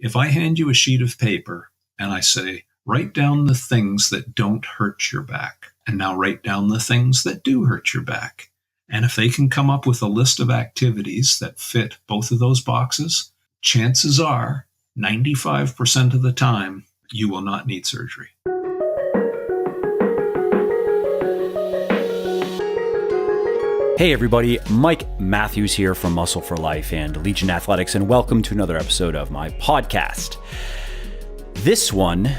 If I hand you a sheet of paper and I say, write down the things that don't hurt your back, and now write down the things that do hurt your back. And if they can come up with a list of activities that fit both of those boxes, chances are 95% of the time you will not need surgery. Hey everybody, Mike Matthews here from Muscle for Life and Legion Athletics, and welcome to another episode of my podcast. This one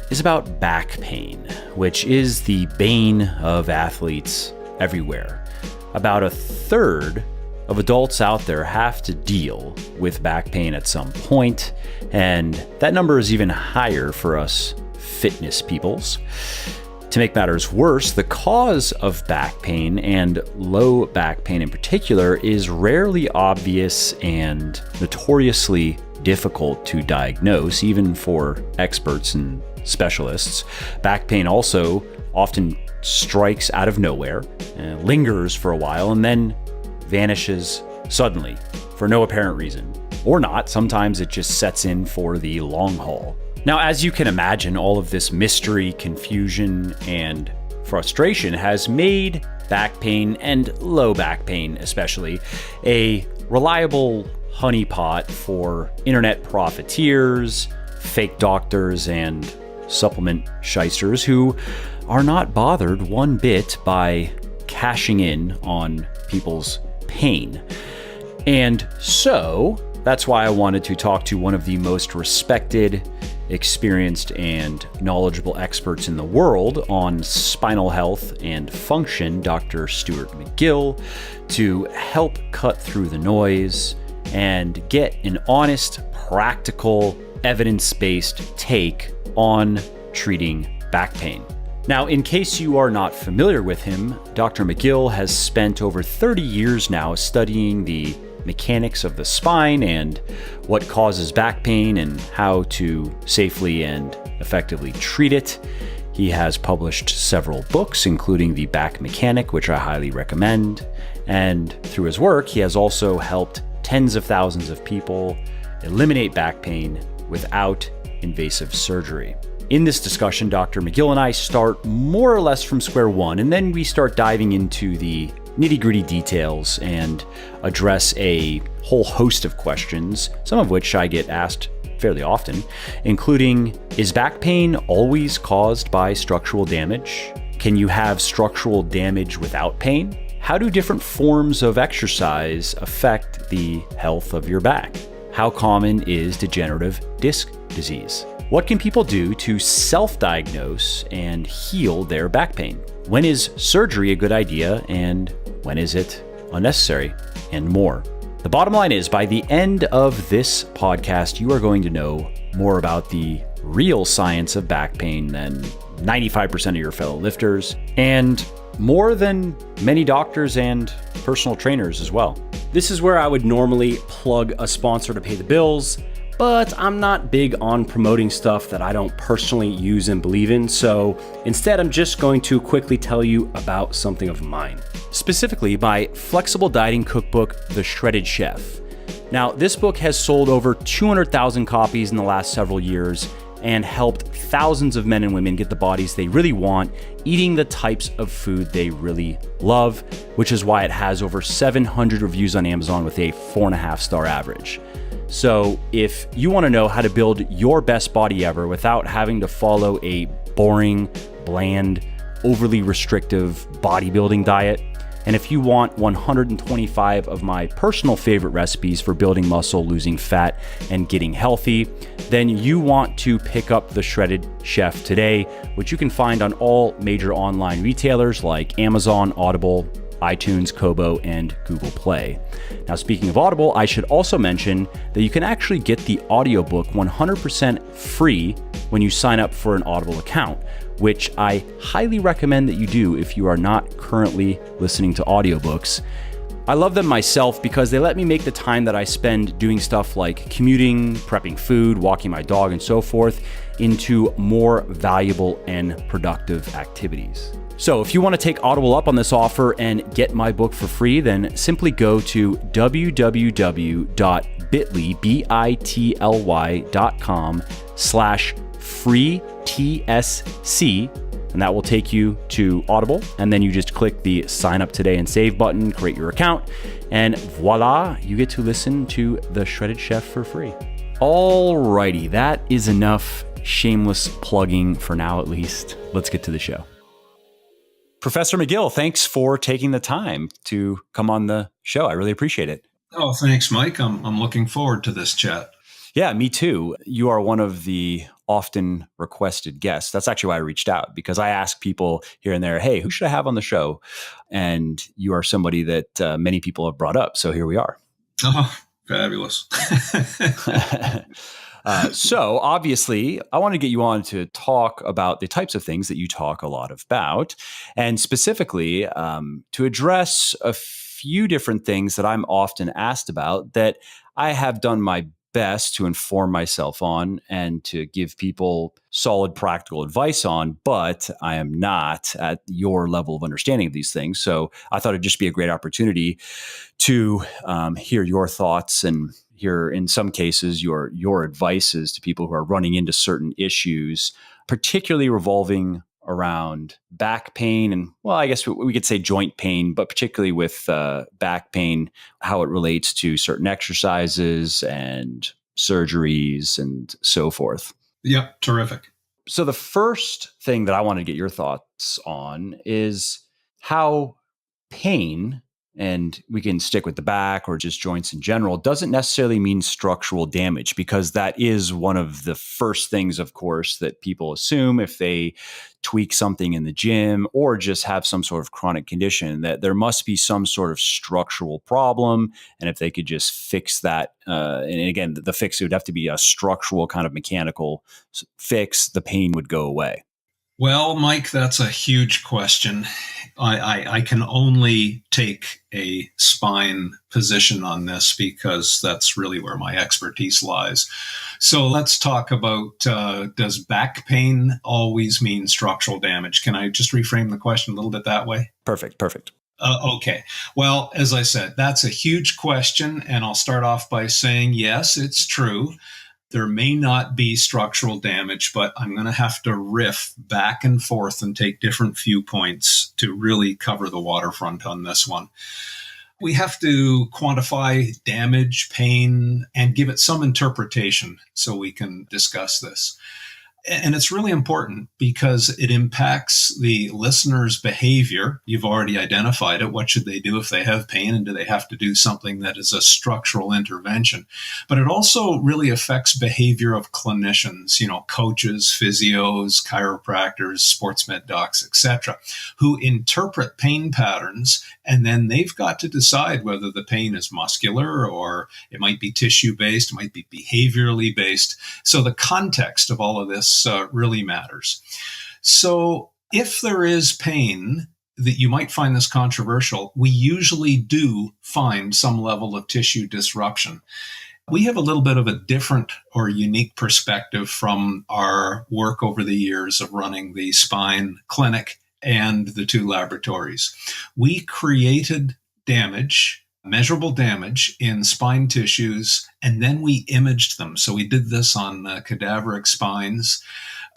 is about back pain, which is the bane of athletes everywhere. About a third of adults out there have to deal with back pain at some point, and that number is even higher for us fitness peoples. To make matters worse, the cause of back pain, and low back pain in particular, is rarely obvious and notoriously difficult to diagnose, even for experts and specialists. Back pain also often strikes out of nowhere, lingers for a while, and then vanishes suddenly for no apparent reason. Or not, sometimes it just sets in for the long haul. Now, as you can imagine, all of this mystery, confusion, and frustration has made back pain, and low back pain especially, a reliable honeypot for internet profiteers, fake doctors, and supplement shysters who are not bothered one bit by cashing in on people's pain. And so, that's why I wanted to talk to one of the most respected, experienced, and knowledgeable experts in the world on spinal health and function, Dr. Stuart McGill, to help cut through the noise and get an honest, practical, evidence-based take on treating back pain. Now, in case you are not familiar with him, Dr. McGill has spent over 30 years now studying the mechanics of the spine and what causes back pain and how to safely and effectively treat it. He has published several books, including The Back Mechanic, which I highly recommend. And through his work, he has also helped tens of thousands of people eliminate back pain without invasive surgery. In this discussion, Dr. McGill and I start more or less from square one, and then we start diving into the nitty-gritty details and address a whole host of questions, some of which I get asked fairly often, including, is back pain always caused by structural damage? Can you have structural damage without pain? How do different forms of exercise affect the health of your back? How common is degenerative disc disease? What can people do to self-diagnose and heal their back pain? When is surgery a good idea, and when is it unnecessary, and more? The bottom line is, by the end of this podcast, you are going to know more about the real science of back pain than 95% of your fellow lifters, and more than many doctors and personal trainers as well. This is where I would normally plug a sponsor to pay the bills, but I'm not big on promoting stuff that I don't personally use and believe in, so instead I'm just going to quickly tell you about something of mine. Specifically, my flexible dieting cookbook, The Shredded Chef. Now, this book has sold over 200,000 copies in the last several years and helped thousands of men and women get the bodies they really want, eating the types of food they really love, which is why it has over 700 reviews on Amazon with a 4.5-star average. So if you want to know how to build your best body ever without having to follow a boring, bland, overly restrictive bodybuilding diet, and if you want 125 of my personal favorite recipes for building muscle, losing fat, and getting healthy, then you want to pick up The Shredded Chef today, which you can find on all major online retailers like Amazon, Audible, iTunes, Kobo, and Google Play. Now, speaking of Audible, I should also mention that you can actually get the audiobook 100% free when you sign up for an Audible account, which I highly recommend that you do if you are not currently listening to audiobooks. I love them myself because they let me make the time that I spend doing stuff like commuting, prepping food, walking my dog, and so forth into more valuable and productive activities. So if you want to take Audible up on this offer and get my book for free, then simply go to www.bit.ly bit.ly.com/free TSC, and that will take you to Audible. And then you just click the sign up today and save button, create your account, and voila, you get to listen to The Shredded Chef for free. Alrighty, that is enough shameless plugging for now, at least. Let's get to the show. Professor McGill, thanks for taking the time to come on the show. I really appreciate it. Oh, thanks, Mike. I'm looking forward to this chat. Yeah, me too. You are one of the often requested guests. That's actually why I reached out, because I ask people here and there, hey, who should I have on the show? And you are somebody that many people have brought up. So here we are. Oh, fabulous. So obviously, I want to get you on to talk about the types of things that you talk a lot about, and specifically to address a few different things that I'm often asked about that I have done my best to inform myself on and to give people solid practical advice on, but I am not at your level of understanding of these things. So I thought it'd just be a great opportunity to hear your thoughts and hear, in some cases, your advices to people who are running into certain issues, particularly revolving around back pain and, well, I guess we could say joint pain, but particularly with back pain, how it relates to certain exercises and surgeries and so forth. Yep, terrific. So the first thing that I want to get your thoughts on is how pain, and we can stick with the back or just joints in general, doesn't necessarily mean structural damage, because that is one of the first things, of course, that people assume if they tweak something in the gym or just have some sort of chronic condition, that there must be some sort of structural problem. And if they could just fix that, and again, the fix would have to be a structural kind of mechanical fix, the pain would go away. Well, Mike, that's a huge question. I can only take a spine position on this because that's really where my expertise lies. So let's talk about, does back pain always mean structural damage? Can I just reframe the question a little bit that way? Perfect. Okay. Well, as I said, that's a huge question. And I'll start off by saying, yes, it's true. There may not be structural damage, but I'm going to have to riff back and forth and take different viewpoints to really cover the waterfront on this one. We have to quantify damage, pain, and give it some interpretation so we can discuss this. And it's really important because it impacts the listener's behavior. You've already identified it. What should they do if they have pain? And do they have to do something that is a structural intervention? But it also really affects behavior of clinicians, coaches, physios, chiropractors, sports med docs, etc., who interpret pain patterns. And then they've got to decide whether the pain is muscular or it might be tissue-based, it might be behaviorally based. So the context of all of this really matters. So if there is pain, that you might find this controversial, we usually do find some level of tissue disruption. We have a little bit of a different or unique perspective from our work over the years of running the spine clinic and the two laboratories. We created damage, measurable damage in spine tissues, and then we imaged them. So we did this on cadaveric spines.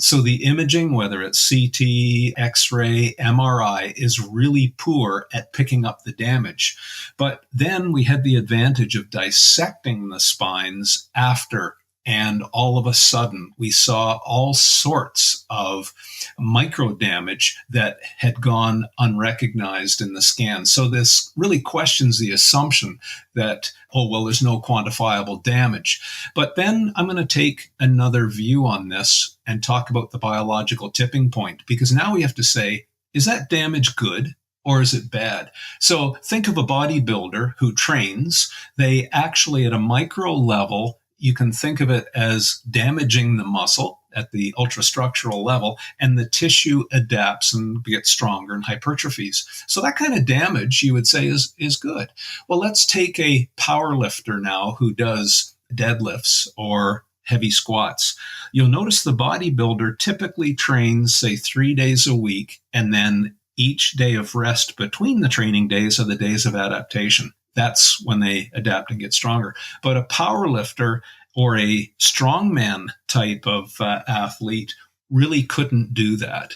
So the imaging, whether it's CT, X-ray, MRI, is really poor at picking up the damage. But then we had the advantage of dissecting the spines after, and all of a sudden we saw all sorts of micro damage that had gone unrecognized in the scan. So this really questions the assumption that, there's no quantifiable damage. But then I'm going to take another view on this and talk about the biological tipping point, because now we have to say, is that damage good or is it bad? So think of a bodybuilder who trains. They actually, at a micro level, you can think of it as damaging the muscle at the ultrastructural level, and the tissue adapts and gets stronger and hypertrophies. So that kind of damage, you would say, is good. Well, let's take a power lifter now who does deadlifts or heavy squats. You'll notice the bodybuilder typically trains, say, 3 days a week, and then each day of rest between the training days are the days of adaptation. That's when they adapt and get stronger. But a power lifter or a strongman type of athlete really couldn't do that.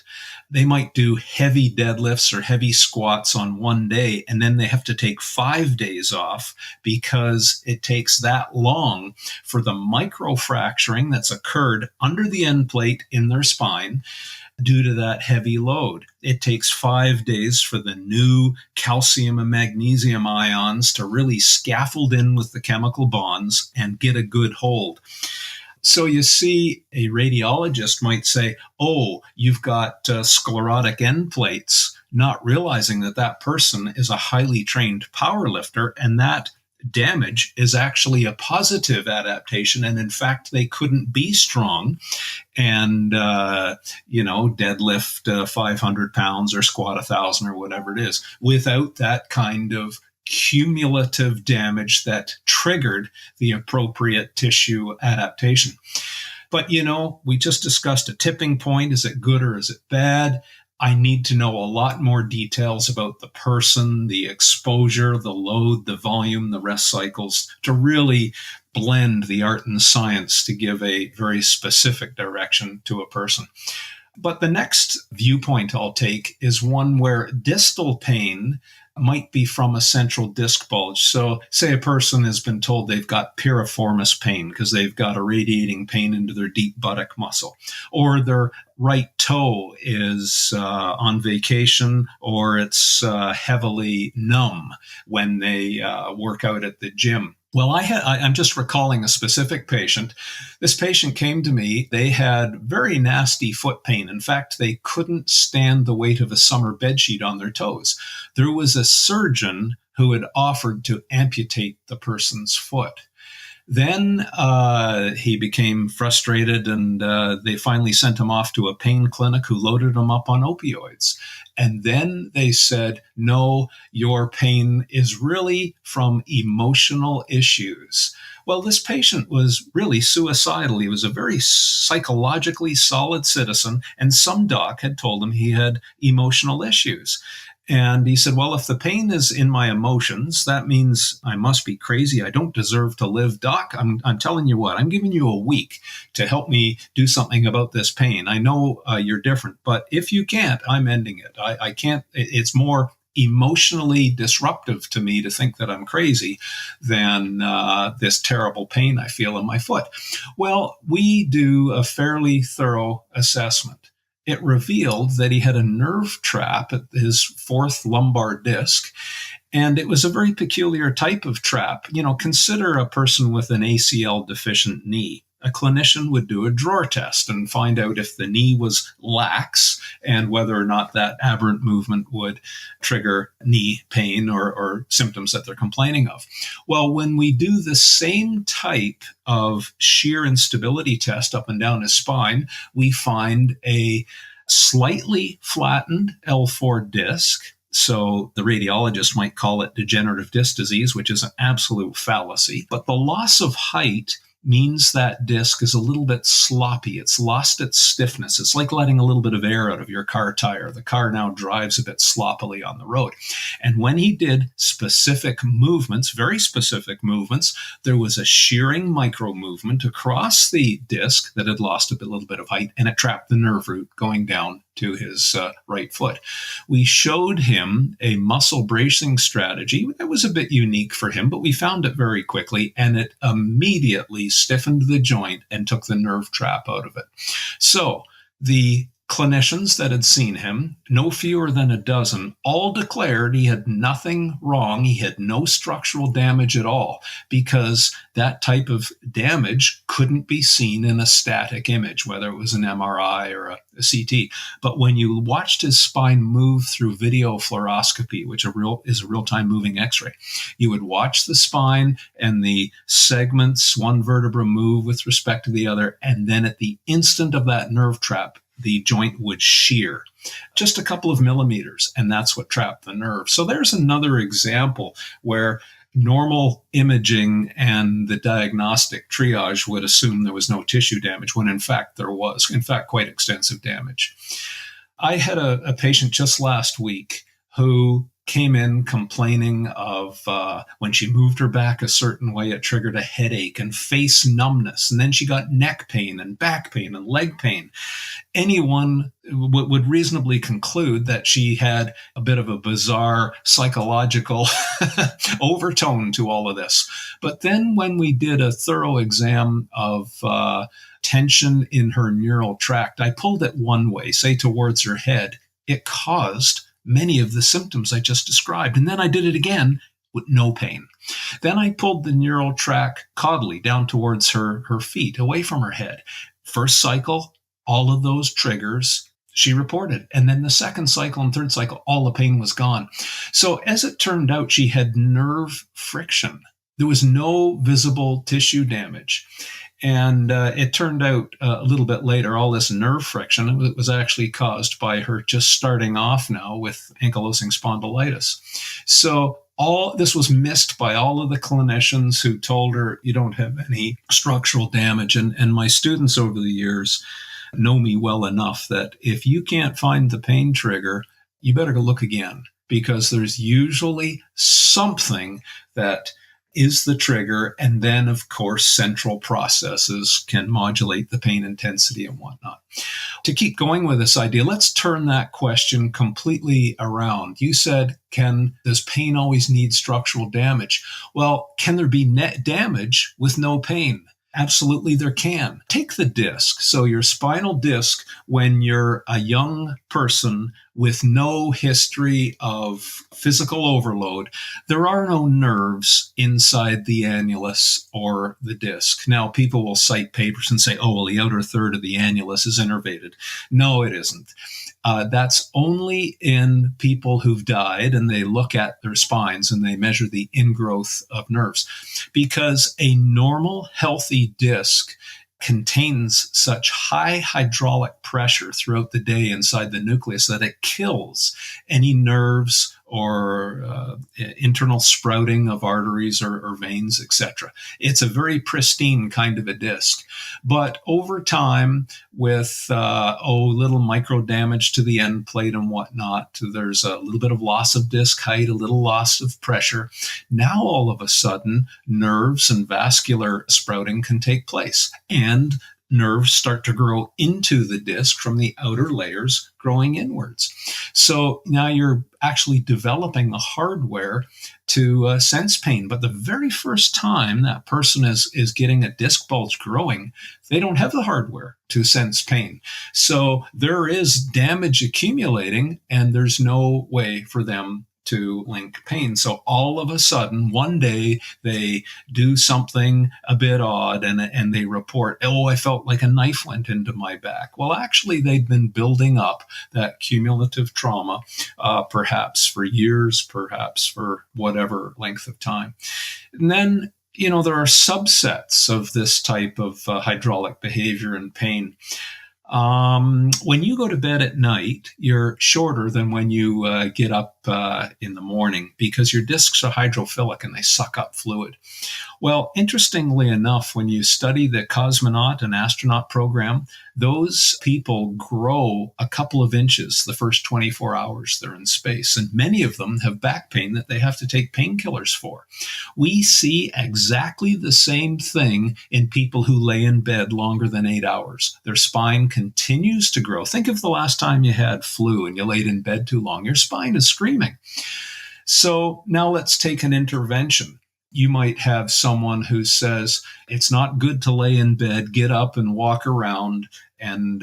They might do heavy deadlifts or heavy squats on one day, and then they have to take 5 days off because it takes that long for the microfracturing that's occurred under the end plate in their spine due to that heavy load. It takes 5 days for the new calcium and magnesium ions to really scaffold in with the chemical bonds and get a good hold. So you see, a radiologist might say, oh, you've got sclerotic end plates, not realizing that that person is a highly trained power lifter, and that damage is actually a positive adaptation. And in fact, they couldn't be strong and, deadlift 500 pounds or squat 1,000 or whatever it is without that kind of cumulative damage that triggered the appropriate tissue adaptation. But, we just discussed a tipping point. Is it good or is it bad? I need to know a lot more details about the person, the exposure, the load, the volume, the rest cycles to really blend the art and science to give a very specific direction to a person. But the next viewpoint I'll take is one where distal pain might be from a central disc bulge. So say a person has been told they've got piriformis pain because they've got a radiating pain into their deep buttock muscle, or their right toe is on vacation, or it's heavily numb when they work out at the gym. Well, I'm just recalling a specific patient. This patient came to me. They had very nasty foot pain. In fact, they couldn't stand the weight of a summer bedsheet on their toes. There was a surgeon who had offered to amputate the person's foot. Then he became frustrated, and they finally sent him off to a pain clinic who loaded him up on opioids. And then they said, no, your pain is really from emotional issues. Well, this patient was really suicidal. He was a very psychologically solid citizen, and some doc had told him he had emotional issues. And he said, well, if the pain is in my emotions, that means I must be crazy. I don't deserve to live. Doc, I'm telling you what, I'm giving you a week to help me do something about this pain. I know you're different, but if you can't, I'm ending it. I can't. It's more emotionally disruptive to me to think that I'm crazy than this terrible pain I feel in my foot. Well, we do a fairly thorough assessment. It revealed that he had a nerve trap at his fourth lumbar disc, and it was a very peculiar type of trap. Consider a person with an ACL deficient knee. A clinician would do a drawer test and find out if the knee was lax and whether or not that aberrant movement would trigger knee pain or symptoms that they're complaining of. Well, when we do the same type of shear instability test up and down his spine, we find a slightly flattened L4 disc. So the radiologist might call it degenerative disc disease, which is an absolute fallacy. But the loss of height means that disc is a little bit sloppy. It's lost its stiffness. It's like letting a little bit of air out of your car tire. The car now drives a bit sloppily on the road. And when he did specific movements, very specific movements, there was a shearing micro movement across the disc that had lost a little bit of height, and it trapped the nerve root going down to his right foot. We showed him a muscle bracing strategy that was a bit unique for him, but we found it very quickly, and it immediately stiffened the joint and took the nerve trap out of it. So the clinicians that had seen him, no fewer than a dozen, all declared he had nothing wrong. He had no structural damage at all, because that type of damage couldn't be seen in a static image, whether it was an MRI or a CT. But when you watched his spine move through video fluoroscopy, which is a real-time moving X-ray, you would watch the spine and the segments, one vertebra move with respect to the other, and then at the instant of that nerve trap, the joint would shear just a couple of millimeters, and that's what trapped the nerve. So there's another example where normal imaging and the diagnostic triage would assume there was no tissue damage, when in fact there was, in fact, quite extensive damage. I had a patient just last week who came in complaining of when she moved her back a certain way, it triggered a headache and face numbness. And then she got neck pain and back pain and leg pain. Anyone would reasonably conclude that she had a bit of a bizarre psychological overtone to all of this. But then when we did a thorough exam of tension in her neural tract, I pulled it one way, say towards her head. It caused many of the symptoms I just described. And then I did it again with no pain. Then I pulled the neural tract caudally down towards her feet, away from her head. First cycle, all of those triggers she reported. And then the second cycle and third cycle, all the pain was gone. So as it turned out, she had nerve friction. There was no visible tissue damage. And it turned out a little bit later, all this nerve friction, it was actually caused by her just starting off now with ankylosing spondylitis. So all this was missed by all of the clinicians who told her you don't have any structural damage. And my students over the years know me well enough that if you can't find the pain trigger, you better go look again, because there's usually something that is the trigger. And then, of course, central processes can modulate the pain intensity and whatnot. To keep going with this idea, let's turn that question completely around. You said, does pain always need structural damage? Well, can there be net damage with no pain? Absolutely, there can. Take the disc. So your spinal disc, when you're a young person with no history of physical overload, there are no nerves inside the annulus or the disc. Now, people will cite papers and say, oh, well, the outer third of the annulus is innervated. No, it isn't. That's only in people who've died, and they look at their spines and they measure the ingrowth of nerves, because a normal, healthy disc contains such high hydraulic pressure throughout the day inside the nucleus that it kills any nerves or internal sprouting of arteries or veins, etc. It's a very pristine kind of a disc. But over time, with little micro damage to the end plate and whatnot, there's a little bit of loss of disc height, a little loss of pressure. Now, all of a sudden, nerves and vascular sprouting can take place, and nerves start to grow into the disc from the outer layers growing inwards. So now you're actually developing the hardware to sense pain. But the very first time that person is getting a disc bulge growing, they don't have the hardware to sense pain. So there is damage accumulating, and there's no way for them to link pain. So all of a sudden, one day they do something a bit odd and they report, oh, I felt like a knife went into my back. Well, actually, they've been building up that cumulative trauma, perhaps for years, perhaps for whatever length of time. And then, there are subsets of this type of hydraulic behavior and pain. When you go to bed at night, you're shorter than when you get up in the morning, because your discs are hydrophilic and they suck up fluid. Well, interestingly enough, when you study the cosmonaut and astronaut program, those people grow a couple of inches the first 24 hours they're in space. And many of them have back pain that they have to take painkillers for. We see exactly the same thing in people who lay in bed longer than 8 hours. Their spine continues to grow. Think of the last time you had flu and you laid in bed too long. Your spine is screaming. So now let's take an intervention. You might have someone who says, it's not good to lay in bed, get up and walk around, and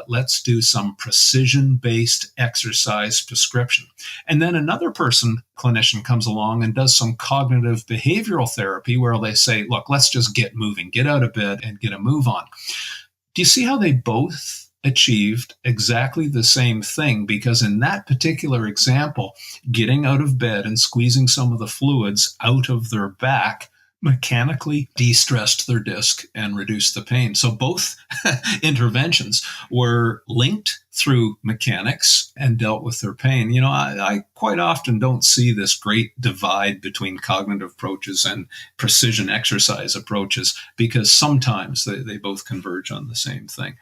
let's do some precision-based exercise prescription. And then another clinician comes along and does some cognitive behavioral therapy where they say, look, let's just get moving, get out of bed and get a move on. Do you see how they both achieved exactly the same thing? Because in that particular example, getting out of bed and squeezing some of the fluids out of their back mechanically de-stressed their disc and reduced the pain. So both interventions were linked through mechanics and dealt with their pain. I quite often don't see this great divide between cognitive approaches and precision exercise approaches, because sometimes they both converge on the same thing.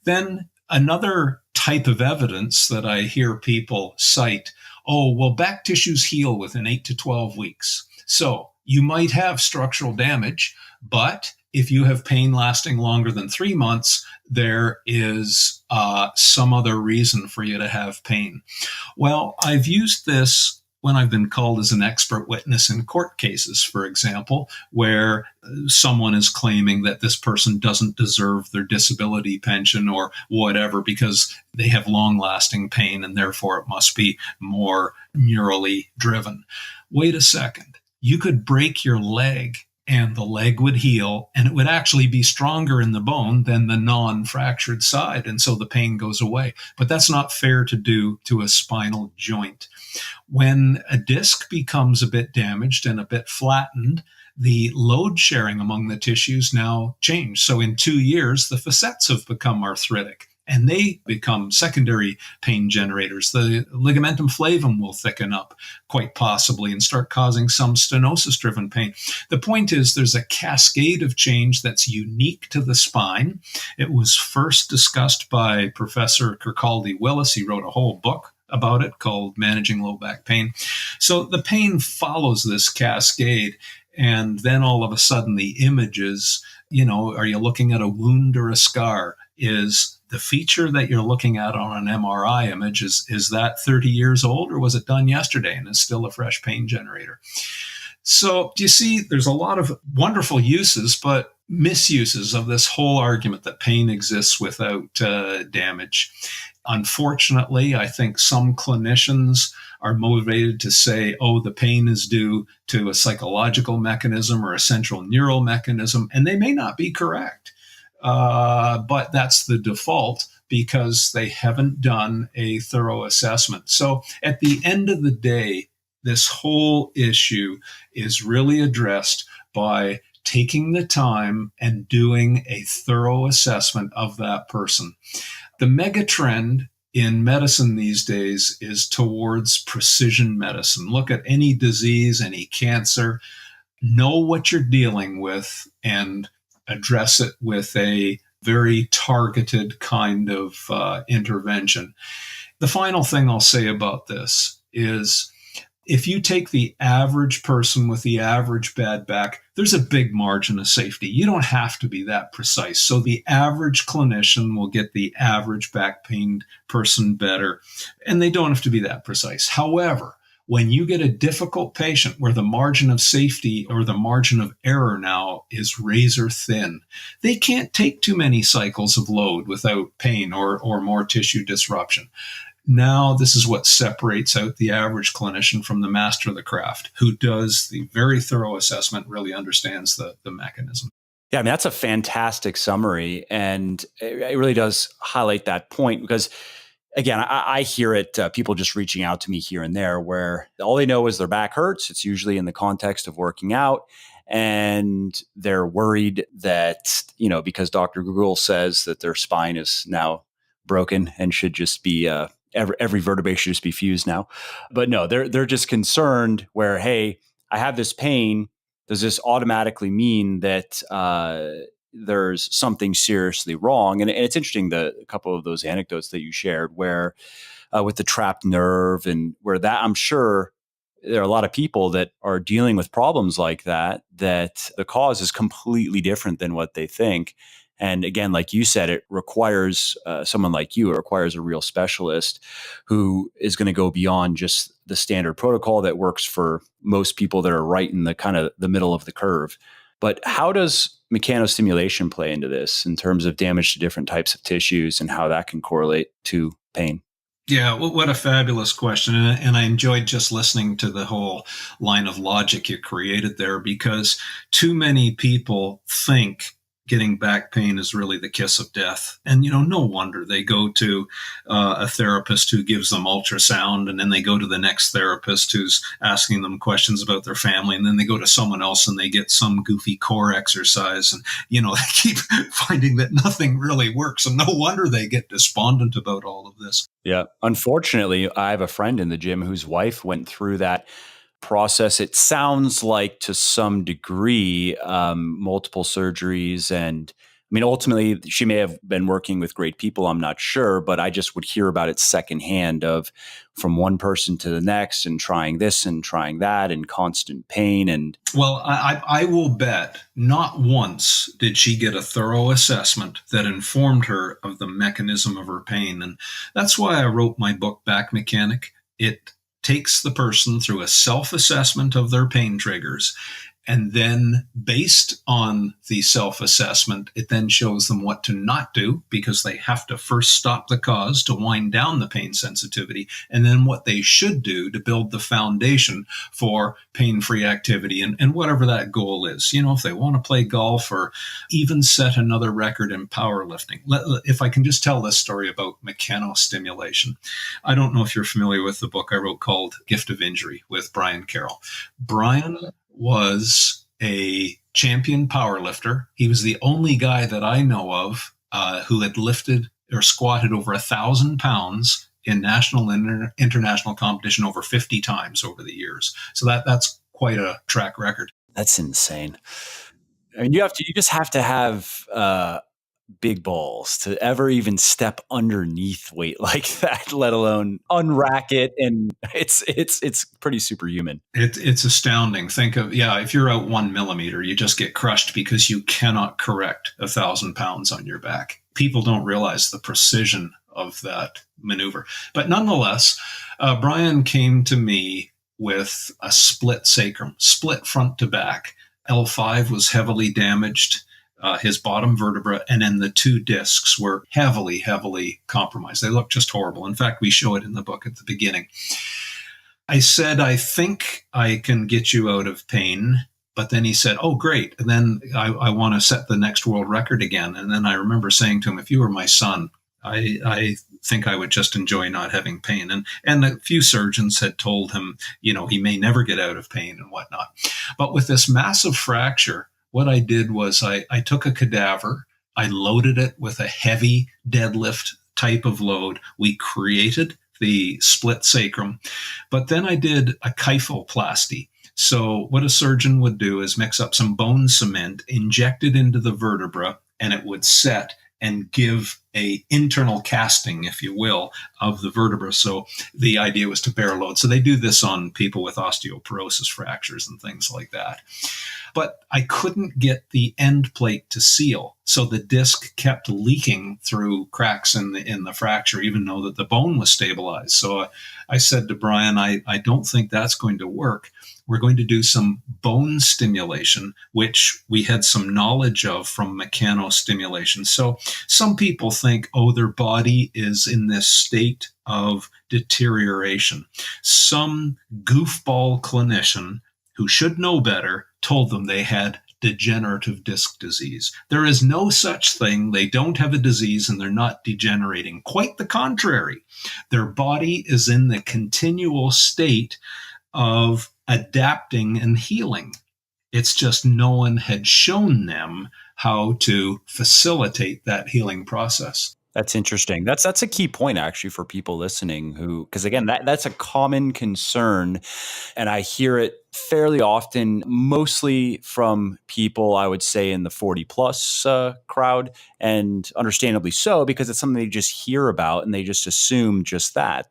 Then another type of evidence that I hear people cite. Oh, well, back tissues heal within 8 to 12 weeks. So you might have structural damage, but if you have pain lasting longer than 3 months, there is some other reason for you to have pain. Well, I've used this when I've been called as an expert witness in court cases, for example, where someone is claiming that this person doesn't deserve their disability pension or whatever because they have long-lasting pain and therefore it must be more neurally driven. Wait a second. You could break your leg and the leg would heal, and it would actually be stronger in the bone than the non-fractured side, and so the pain goes away. But that's not fair to do to a spinal joint. When a disc becomes a bit damaged and a bit flattened, the load sharing among the tissues now change. So in 2 years, the facets have become arthritic, and they become secondary pain generators. The ligamentum flavum will thicken up quite possibly and start causing some stenosis-driven pain. The point is there's a cascade of change that's unique to the spine. It was first discussed by Professor Kirkcaldy-Willis. He wrote a whole book about it called Managing Low Back Pain. So the pain follows this cascade, and then all of a sudden the images, are you looking at a wound or a scar? Is the feature that you're looking at on an MRI image, is that 30 years old or was it done yesterday and is still a fresh pain generator? So do you see, there's a lot of wonderful uses, but misuses of this whole argument that pain exists without damage. Unfortunately, I think some clinicians are motivated to say, oh, the pain is due to a psychological mechanism or a central neural mechanism, and they may not be correct. But that's the default because they haven't done a thorough assessment. So at the end of the day, this whole issue is really addressed by taking the time and doing a thorough assessment of that person. The mega trend in medicine these days is towards precision medicine. Look at any disease, any cancer, know what you're dealing with and address it with a very targeted kind of intervention. The final thing I'll say about this is if you take the average person with the average bad back, there's a big margin of safety. You don't have to be that precise. So the average clinician will get the average back pain person better, and they don't have to be that precise. However, when you get a difficult patient where the margin of safety or the margin of error now is razor thin, they can't take too many cycles of load without pain or more tissue disruption. Now, this is what separates out the average clinician from the master of the craft, who does the very thorough assessment, really understands the mechanism. Yeah, I mean, that's a fantastic summary. And it really does highlight that point because, again, I hear it, people just reaching out to me here and there where all they know is their back hurts. It's usually in the context of working out. And they're worried that, because Dr. Google says that their spine is now broken and should just be every vertebrae should just be fused now. But no, they're just concerned where, hey, I have this pain. Does this automatically mean that there's something seriously wrong? And it's interesting, a couple of those anecdotes that you shared where with the trapped nerve and where that, I'm sure there are a lot of people that are dealing with problems like that the cause is completely different than what they think. And again, like you said, it requires someone like you. It requires a real specialist who is going to go beyond just the standard protocol that works for most people that are right in the kind of the middle of the curve. But how does mechanostimulation play into this in terms of damage to different types of tissues and how that can correlate to pain? Yeah, what a fabulous question. And I enjoyed just listening to the whole line of logic you created there because too many people think getting back pain is really the kiss of death. And, no wonder they go to a therapist who gives them ultrasound, and then they go to the next therapist who's asking them questions about their family, and then they go to someone else and they get some goofy core exercise. And, they keep finding that nothing really works. And no wonder they get despondent about all of this. Yeah. Unfortunately, I have a friend in the gym whose wife went through that process. It sounds like to some degree, multiple surgeries and mean, ultimately, she may have been working with great people. I'm not sure, but I just would hear about it secondhand of from one person to the next and trying this and trying that and constant pain. And well, I will bet not once did she get a thorough assessment that informed her of the mechanism of her pain. And that's why I wrote my book, Back Mechanic. It takes the person through a self-assessment of their pain triggers. And then based on the self-assessment, it then shows them what to not do because they have to first stop the cause to wind down the pain sensitivity, and then what they should do to build the foundation for pain-free activity and whatever that goal is. You know, if they want to play golf or even set another record in powerlifting. If I can just tell this story about mechanostimulation. I don't know if you're familiar with the book I wrote called Gift of Injury with Brian Carroll. Brian was a champion powerlifter. He was the only guy that I know of who had lifted or squatted over 1,000 pounds in national and international competition over 50 times over the years. So that's quite a track record. that's insane. I mean, you just have to have big balls to ever even step underneath weight like that, let alone unrack it. And it's pretty superhuman. It's astounding. Think of, if you're out 1 millimeter, you just get crushed because you cannot correct 1,000 pounds on your back. People don't realize the precision of that maneuver. But nonetheless, Brian came to me with a split sacrum, split front to back. L5 was heavily damaged. His bottom vertebra, and then the two discs were heavily, heavily compromised. They look just horrible. In fact, we show it in the book at the beginning. I said, I think I can get you out of pain. But then he said, oh, great. And then I want to set the next world record again. And then I remember saying to him, if you were my son, I think I would just enjoy not having pain. And a few surgeons had told him, he may never get out of pain and whatnot. But with this massive fracture, what I did was I took a cadaver, I loaded it with a heavy deadlift type of load. We created the split sacrum, but then I did a kyphoplasty. So what a surgeon would do is mix up some bone cement, inject it into the vertebra, and it would set and give a internal casting, if you will, of the vertebra. So the idea was to bear load. So they do this on people with osteoporosis fractures and things like that. But I couldn't get the end plate to seal. So the disc kept leaking through cracks in the fracture, even though that the bone was stabilized. So I said to Brian, I don't think that's going to work. We're going to do some bone stimulation, which we had some knowledge of from mechanostimulation. So some people think, their body is in this state of deterioration. Some goofball clinician who should know better told them they had degenerative disc disease. There is no such thing. They don't have a disease and they're not degenerating. Quite the contrary. Their body is in the continual state of adapting and healing. It's just no one had shown them how to facilitate that healing process. That's interesting. That's a key point actually for people listening because again, that's a common concern. And I hear it fairly often, mostly from people, I would say, in the 40 plus crowd, and understandably so, because it's something they just hear about and they just assume just that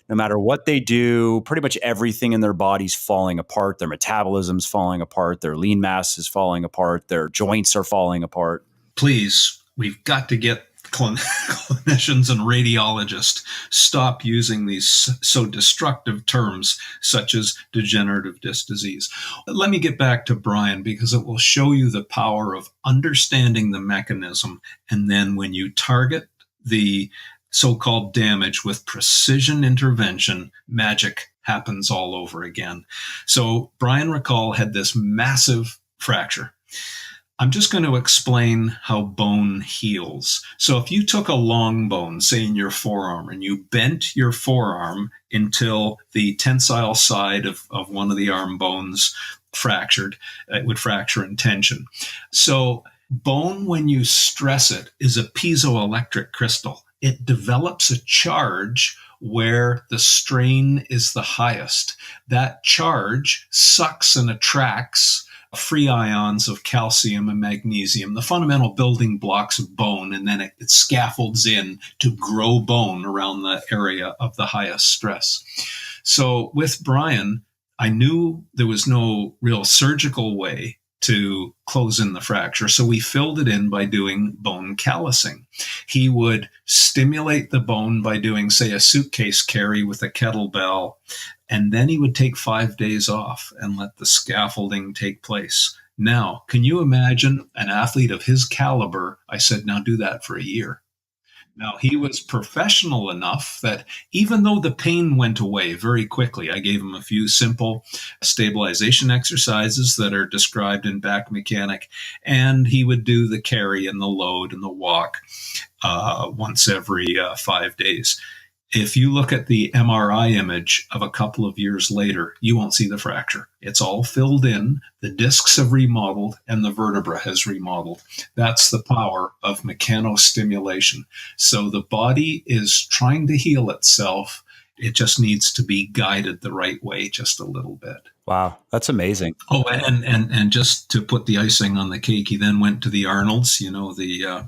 no matter what they do, pretty much everything in their body's falling apart. Their metabolism's falling apart. Their lean mass is falling apart. Their joints are falling apart. Please, we've got to get clinicians and radiologists stop using these so destructive terms such as degenerative disc disease. Let me get back to Brian because it will show you the power of understanding the mechanism. And then when you target the so-called damage with precision intervention, magic happens all over again. So Brian Recall had this massive fracture. I'm just going to explain how bone heals. So if you took a long bone, say in your forearm, and you bent your forearm until the tensile side of one of the arm bones fractured, it would fracture in tension. So bone, when you stress it, is a piezoelectric crystal. It develops a charge where the strain is the highest. That charge sucks and attracts free ions of calcium and magnesium, the fundamental building blocks of bone, and then it scaffolds in to grow bone around the area of the highest stress. So with Brian, I knew there was no real surgical way to close in the fracture. So we filled it in by doing bone callousing. He would stimulate the bone by doing, say, a suitcase carry with a kettlebell, and then he would take 5 days off and let the scaffolding take place. Now, can you imagine an athlete of his caliber? I said, now do that for a year. Now, he was professional enough that even though the pain went away very quickly, I gave him a few simple stabilization exercises that are described in Back Mechanic, and he would do the carry and the load and the walk once every 5 days. If you look at the MRI image of a couple of years later, you won't see the fracture. It's all filled in, the discs have remodeled, and the vertebra has remodeled. That's the power of mechanostimulation. So the body is trying to heal itself. It just needs to be guided the right way just a little bit. Wow, that's amazing. Oh, and just to put the icing on the cake, he then went to the Arnolds, the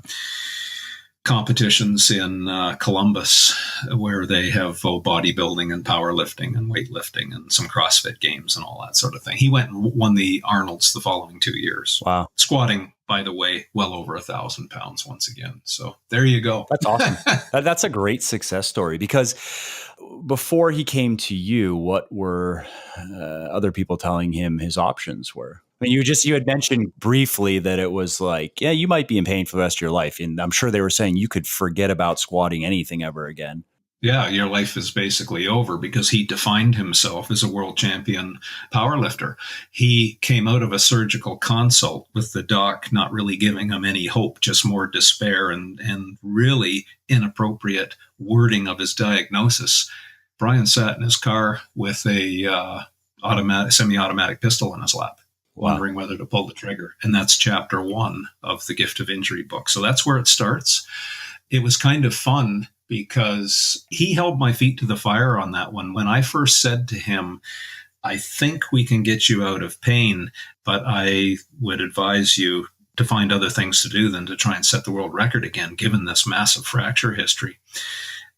competitions in Columbus, where they have bodybuilding and powerlifting and weightlifting and some CrossFit games and all that sort of thing. He went and won the Arnolds the following 2 years. Wow. Squatting, by the way, well over 1,000 pounds once again. So there you go. That's awesome. That's a great success story, because before he came to you, what were other people telling him his options were? I mean, you had mentioned briefly that it was like, yeah, you might be in pain for the rest of your life. And I'm sure they were saying you could forget about squatting anything ever again. Yeah, your life is basically over, because he defined himself as a world champion powerlifter. He came out of a surgical consult with the doc not really giving him any hope, just more despair and really inappropriate wording of his diagnosis. Brian sat in his car with a semi-automatic pistol in his lap, wondering whether to pull the trigger. And that's chapter 1 of the Gift of Injury book. So that's where it starts. It was kind of fun because he held my feet to the fire on that one. When I first said to him, I think we can get you out of pain, but I would advise you to find other things to do than to try and set the world record again, given this massive fracture history.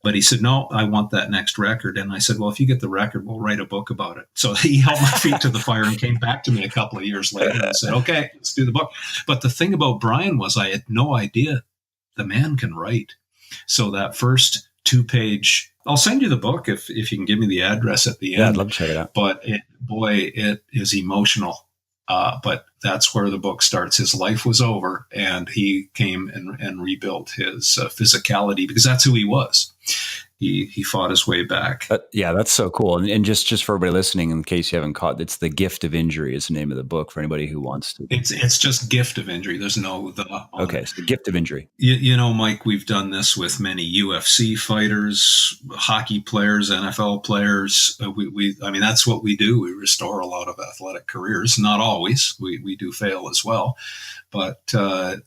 But he said, no, I want that next record. And I said, well, if you get the record, we'll write a book about it. So he held my feet to the fire and came back to me a couple of years later and said, okay, let's do the book. But the thing about Brian was I had no idea the man can write. So that first 2-page, I'll send you the book if you can give me the address at the end. Yeah, I'd love to check it out. But it is emotional. But that's where the book starts. His life was over, and he came and rebuilt his physicality, because that's who he was. He fought his way back. Yeah, that's so cool. And just for everybody listening, in case you haven't caught, it's The Gift of Injury is the name of the book for anybody who wants to. It's just Gift of Injury. There's no the. Okay, so The Gift of Injury. You know, Mike, we've done this with many UFC fighters, hockey players, NFL players. I mean, that's what we do. We restore a lot of athletic careers. Not always. We do fail as well. But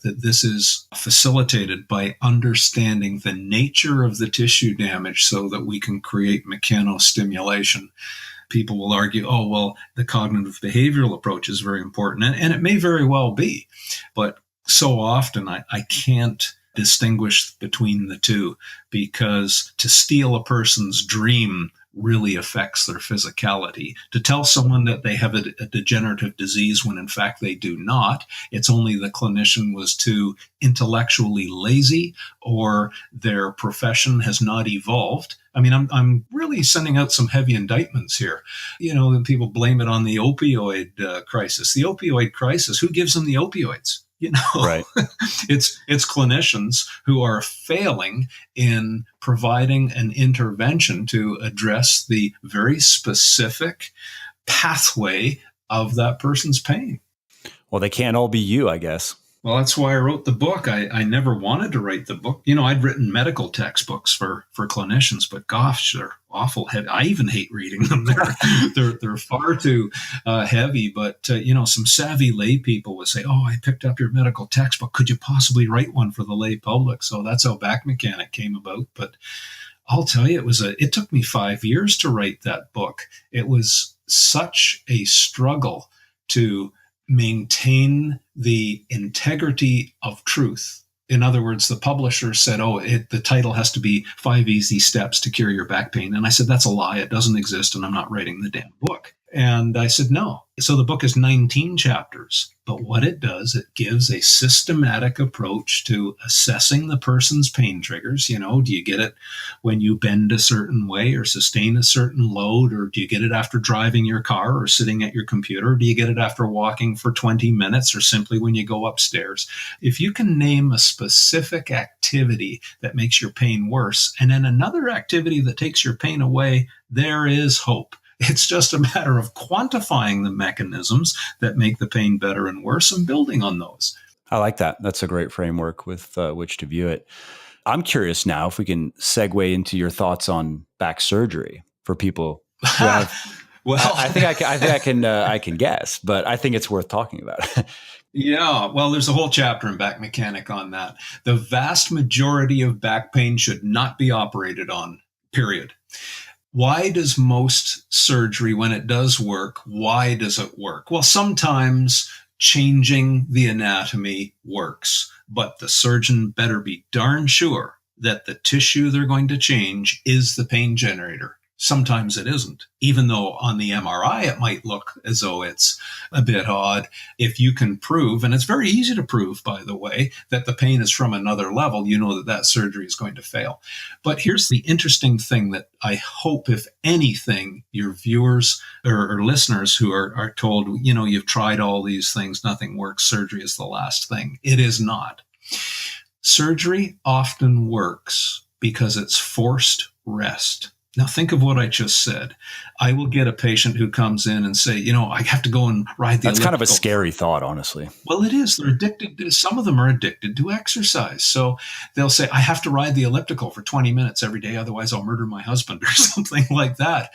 this is facilitated by understanding the nature of the tissue damage so that we can create mechanostimulation. People will argue, oh, well, the cognitive behavioral approach is very important. And it may very well be. But so often I can't distinguish between the two, because to steal a person's dream really affects their physicality. To tell someone that they have a degenerative disease when in fact they do not, it's only the clinician was too intellectually lazy or their profession has not evolved. I mean, I'm really sending out some heavy indictments here. You know, and people blame it on the opioid crisis. The opioid crisis, who gives them the opioids? You know, right. It's clinicians who are failing in providing an intervention to address the very specific pathway of that person's pain. Well, they can't all be you, I guess. Well, that's why I wrote the book. I never wanted to write the book. You know, I'd written medical textbooks for clinicians, but gosh, they're awful heavy. I even hate reading them. They're far too heavy. But, you know, some savvy lay people would say, oh, I picked up your medical textbook. Could you possibly write one for the lay public? So that's how Back Mechanic came about. But I'll tell you, it took me 5 years to write that book. It was such a struggle to maintain the integrity of truth. In other words, the publisher said, the title has to be 5 Easy Steps to Cure Your Back Pain. And I said, that's a lie. It doesn't exist, and I'm not writing the damn book. And I said, no. So the book is 19 chapters. But what it does, it gives a systematic approach to assessing the person's pain triggers. Do you get it when you bend a certain way or sustain a certain load? Or do you get it after driving your car or sitting at your computer? Or do you get it after walking for 20 minutes or simply when you go upstairs? If you can name a specific activity that makes your pain worse and then another activity that takes your pain away, there is hope. It's just a matter of quantifying the mechanisms that make the pain better and worse and building on those. I like that. That's a great framework with which to view it. I'm curious now if we can segue into your thoughts on back surgery for people who have. Well, I think I can guess, but I think it's worth talking about. Yeah, well, there's a whole chapter in Back Mechanic on that. The vast majority of back pain should not be operated on, period. Why does most surgery, when it does work, why does it work? Well, sometimes changing the anatomy works, but the surgeon better be darn sure that the tissue they're going to change is the pain generator. Sometimes it isn't, even though on the MRI it might look as though it's a bit odd. If you can prove, and it's very easy to prove, by the way, that the pain is from another level, you know that surgery is going to fail. But here's the interesting thing that I hope, if anything, your viewers or listeners who are told, you've tried all these things, nothing works, surgery is the last thing. It is not. Surgery often works because it's forced rest. Now, think of what I just said. I will get a patient who comes in and say, I have to go and ride the elliptical. That's kind of a scary thought, honestly. Well, it is. They're addicted. Some of them are addicted to exercise. So they'll say, I have to ride the elliptical for 20 minutes every day. Otherwise, I'll murder my husband or something like that.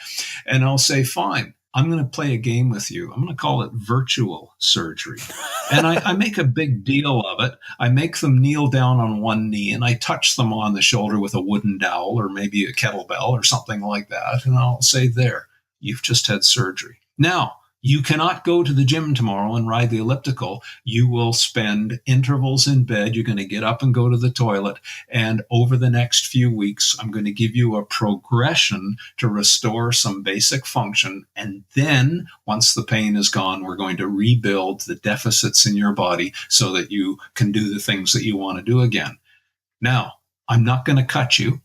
And I'll say, fine. I'm going to play a game with you. I'm going to call it virtual surgery. And I make a big deal of it. I make them kneel down on one knee and I touch them on the shoulder with a wooden dowel or maybe a kettlebell or something like that. And I'll say, there, you've just had surgery. Now, you cannot go to the gym tomorrow and ride the elliptical. You will spend intervals in bed. You're going to get up and go to the toilet. And over the next few weeks, I'm going to give you a progression to restore some basic function. And then once the pain is gone, we're going to rebuild the deficits in your body so that you can do the things that you want to do again. Now, I'm not going to cut you.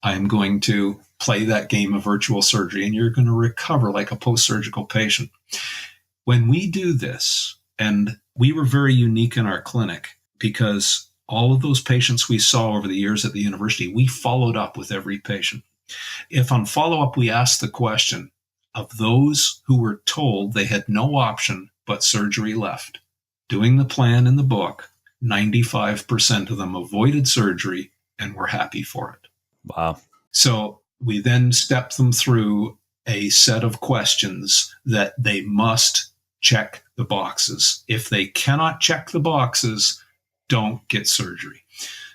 I'm going to play that game of virtual surgery, and you're going to recover like a post-surgical patient. When we do this, and we were very unique in our clinic because all of those patients we saw over the years at the university, we followed up with every patient. If on follow-up we asked the question of those who were told they had no option but surgery left, doing the plan in the book, 95% of them avoided surgery and were happy for it. Wow. So we then step them through a set of questions that they must check the boxes. If they cannot check the boxes, don't get surgery.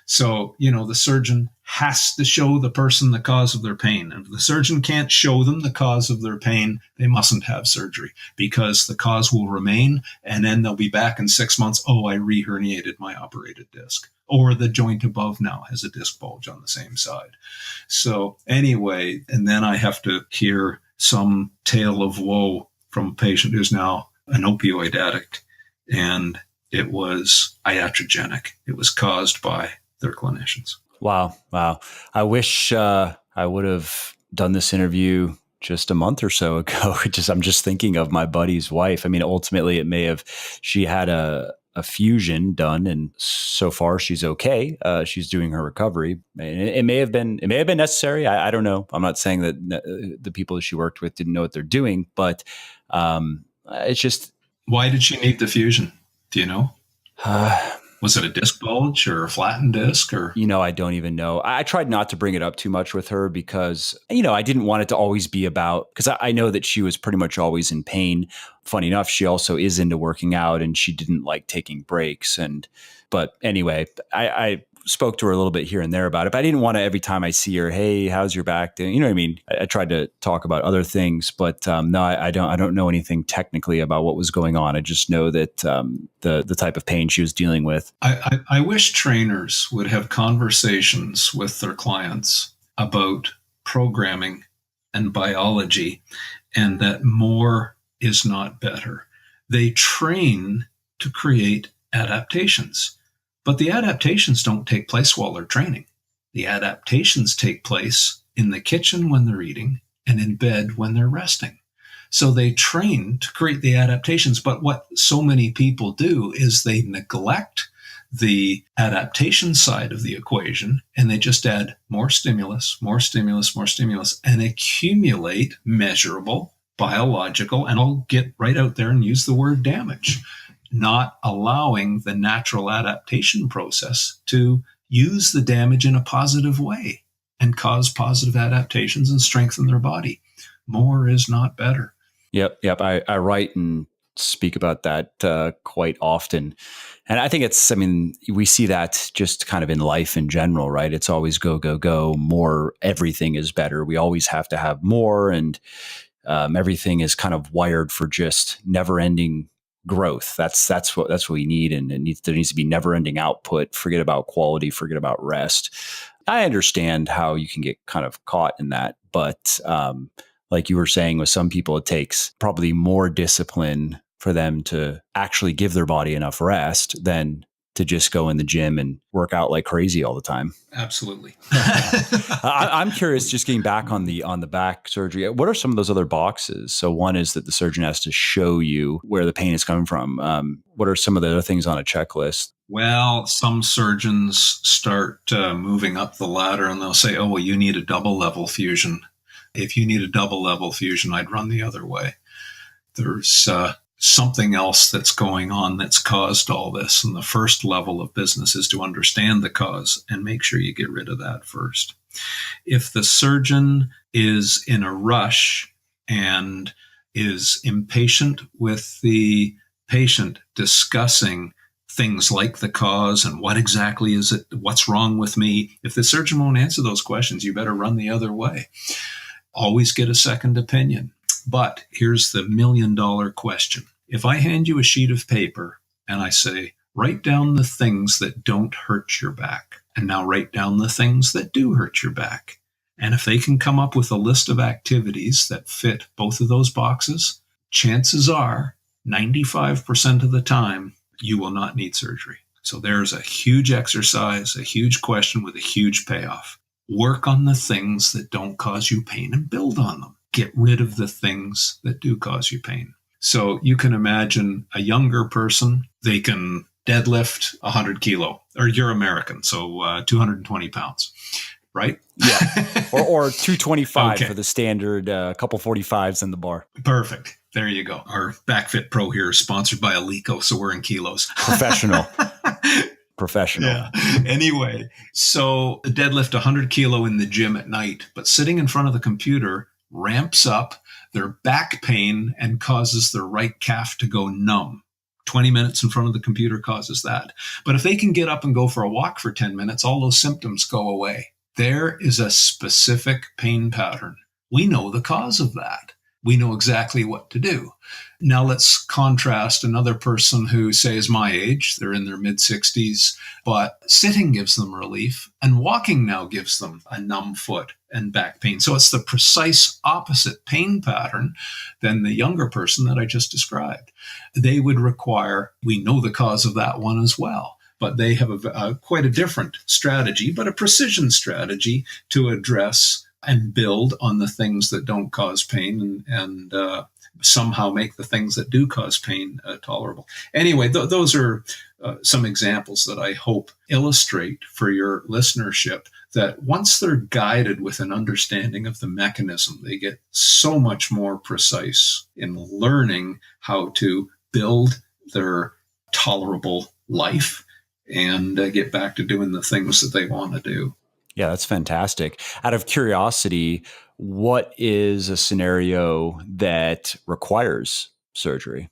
So, the surgeon has to show the person the cause of their pain. And if the surgeon can't show them the cause of their pain, they mustn't have surgery because the cause will remain. And then they'll be back in 6 months. Oh, I re-herniated my operated disc. Or the joint above now has a disc bulge on the same side. So anyway, and then I have to hear some tale of woe from a patient who's now an opioid addict. And it was iatrogenic. It was caused by their clinicians. Wow. I wish I would have done this interview just a month or so ago. I'm just thinking of my buddy's wife. I mean, ultimately she had a fusion done and so far she's okay. She's doing her recovery. It may have been necessary. I don't know. I'm not saying that the people that she worked with didn't know what they're doing, but it's just. Why did she need the fusion? Do you know? Was it a disc bulge or a flattened disc or? I don't even know. I tried not to bring it up too much with her because, I didn't want it to always be about, because I know that she was pretty much always in pain. Funny enough, she also is into working out and she didn't like taking breaks. But anyway, I spoke to her a little bit here and there about it, but I didn't want to every time I see her, hey, how's your back doing? You know what I mean? I tried to talk about other things, but no, I don't know anything technically about what was going on. I just know that the type of pain she was dealing with. I wish trainers would have conversations with their clients about programming and biology, and that more is not better. They train to create adaptations, but the adaptations don't take place while they're training. The adaptations take place in the kitchen when they're eating and in bed when they're resting. So they train to create the adaptations, but what so many people do is they neglect the adaptation side of the equation, and they just add more stimulus, more stimulus, more stimulus, and accumulate measurable, biological, and I'll get right out there and use the word damage, not allowing the natural adaptation process to use the damage in a positive way and cause positive adaptations and strengthen their body. More is not better. Yep. I write and speak about that quite often. And I think we see that just kind of in life in general, right? It's always go, go, go, more, everything is better. We always have to have more, and everything is kind of wired for just never ending growth. That's what we need. And there needs to be never ending output. Forget about quality, forget about rest. I understand how you can get kind of caught in that, but like you were saying, with some people, it takes probably more discipline for them to actually give their body enough rest than to just go in the gym and work out like crazy all the time. Absolutely. I'm curious, just getting back on the back surgery, what are some of those other boxes? So one is that the surgeon has to show you where the pain is coming from. What are some of the other things on a checklist? Well, some surgeons start moving up the ladder, and they'll say, oh, well, you need a double level fusion. If you need a double level fusion, I'd run the other way. There's something else that's going on that's caused all this. And the first level of business is to understand the cause and make sure you get rid of that first. If the surgeon is in a rush and is impatient with the patient discussing things like the cause and what exactly is it, what's wrong with me, if the surgeon won't answer those questions, you better run the other way. Always get a second opinion. But here's the $1 million question. If I hand you a sheet of paper and I say, write down the things that don't hurt your back, and now write down the things that do hurt your back. And if they can come up with a list of activities that fit both of those boxes, chances are 95% of the time you will not need surgery. So there's a huge exercise, a huge question with a huge payoff. Work on the things that don't cause you pain and build on them. Get rid of the things that do cause you pain. So you can imagine a younger person, they can deadlift 100 kilo, or you're American, so 220 pounds, right? Yeah. or 225 okay. For the standard couple 45s in the bar. Perfect. There you go. Our Backfitpro here is sponsored by Alico, so we're in kilos. Professional. Yeah. Anyway, so deadlift 100 kilo in the gym at night, but sitting in front of the computer ramps up their back pain and causes their right calf to go numb. 20 minutes in front of the computer causes that. But if they can get up and go for a walk for 10 minutes, all those symptoms go away. There is a specific pain pattern. We know the cause of that. We know exactly what to do. Now let's contrast another person who, say, is my age. They're in their mid-60s, but sitting gives them relief, and walking now gives them a numb foot and back pain. So it's the precise opposite pain pattern than the younger person that I just described. They would require, we know the cause of that one as well, but they have quite a different strategy, but a precision strategy to address and build on the things that don't cause pain and somehow make the things that do cause pain tolerable. Anyway, those are some examples that I hope illustrate for your listenership that once they're guided with an understanding of the mechanism, they get so much more precise in learning how to build their tolerable life and get back to doing the things that they want to do. Yeah, that's fantastic. Out of curiosity, what is a scenario that requires surgery?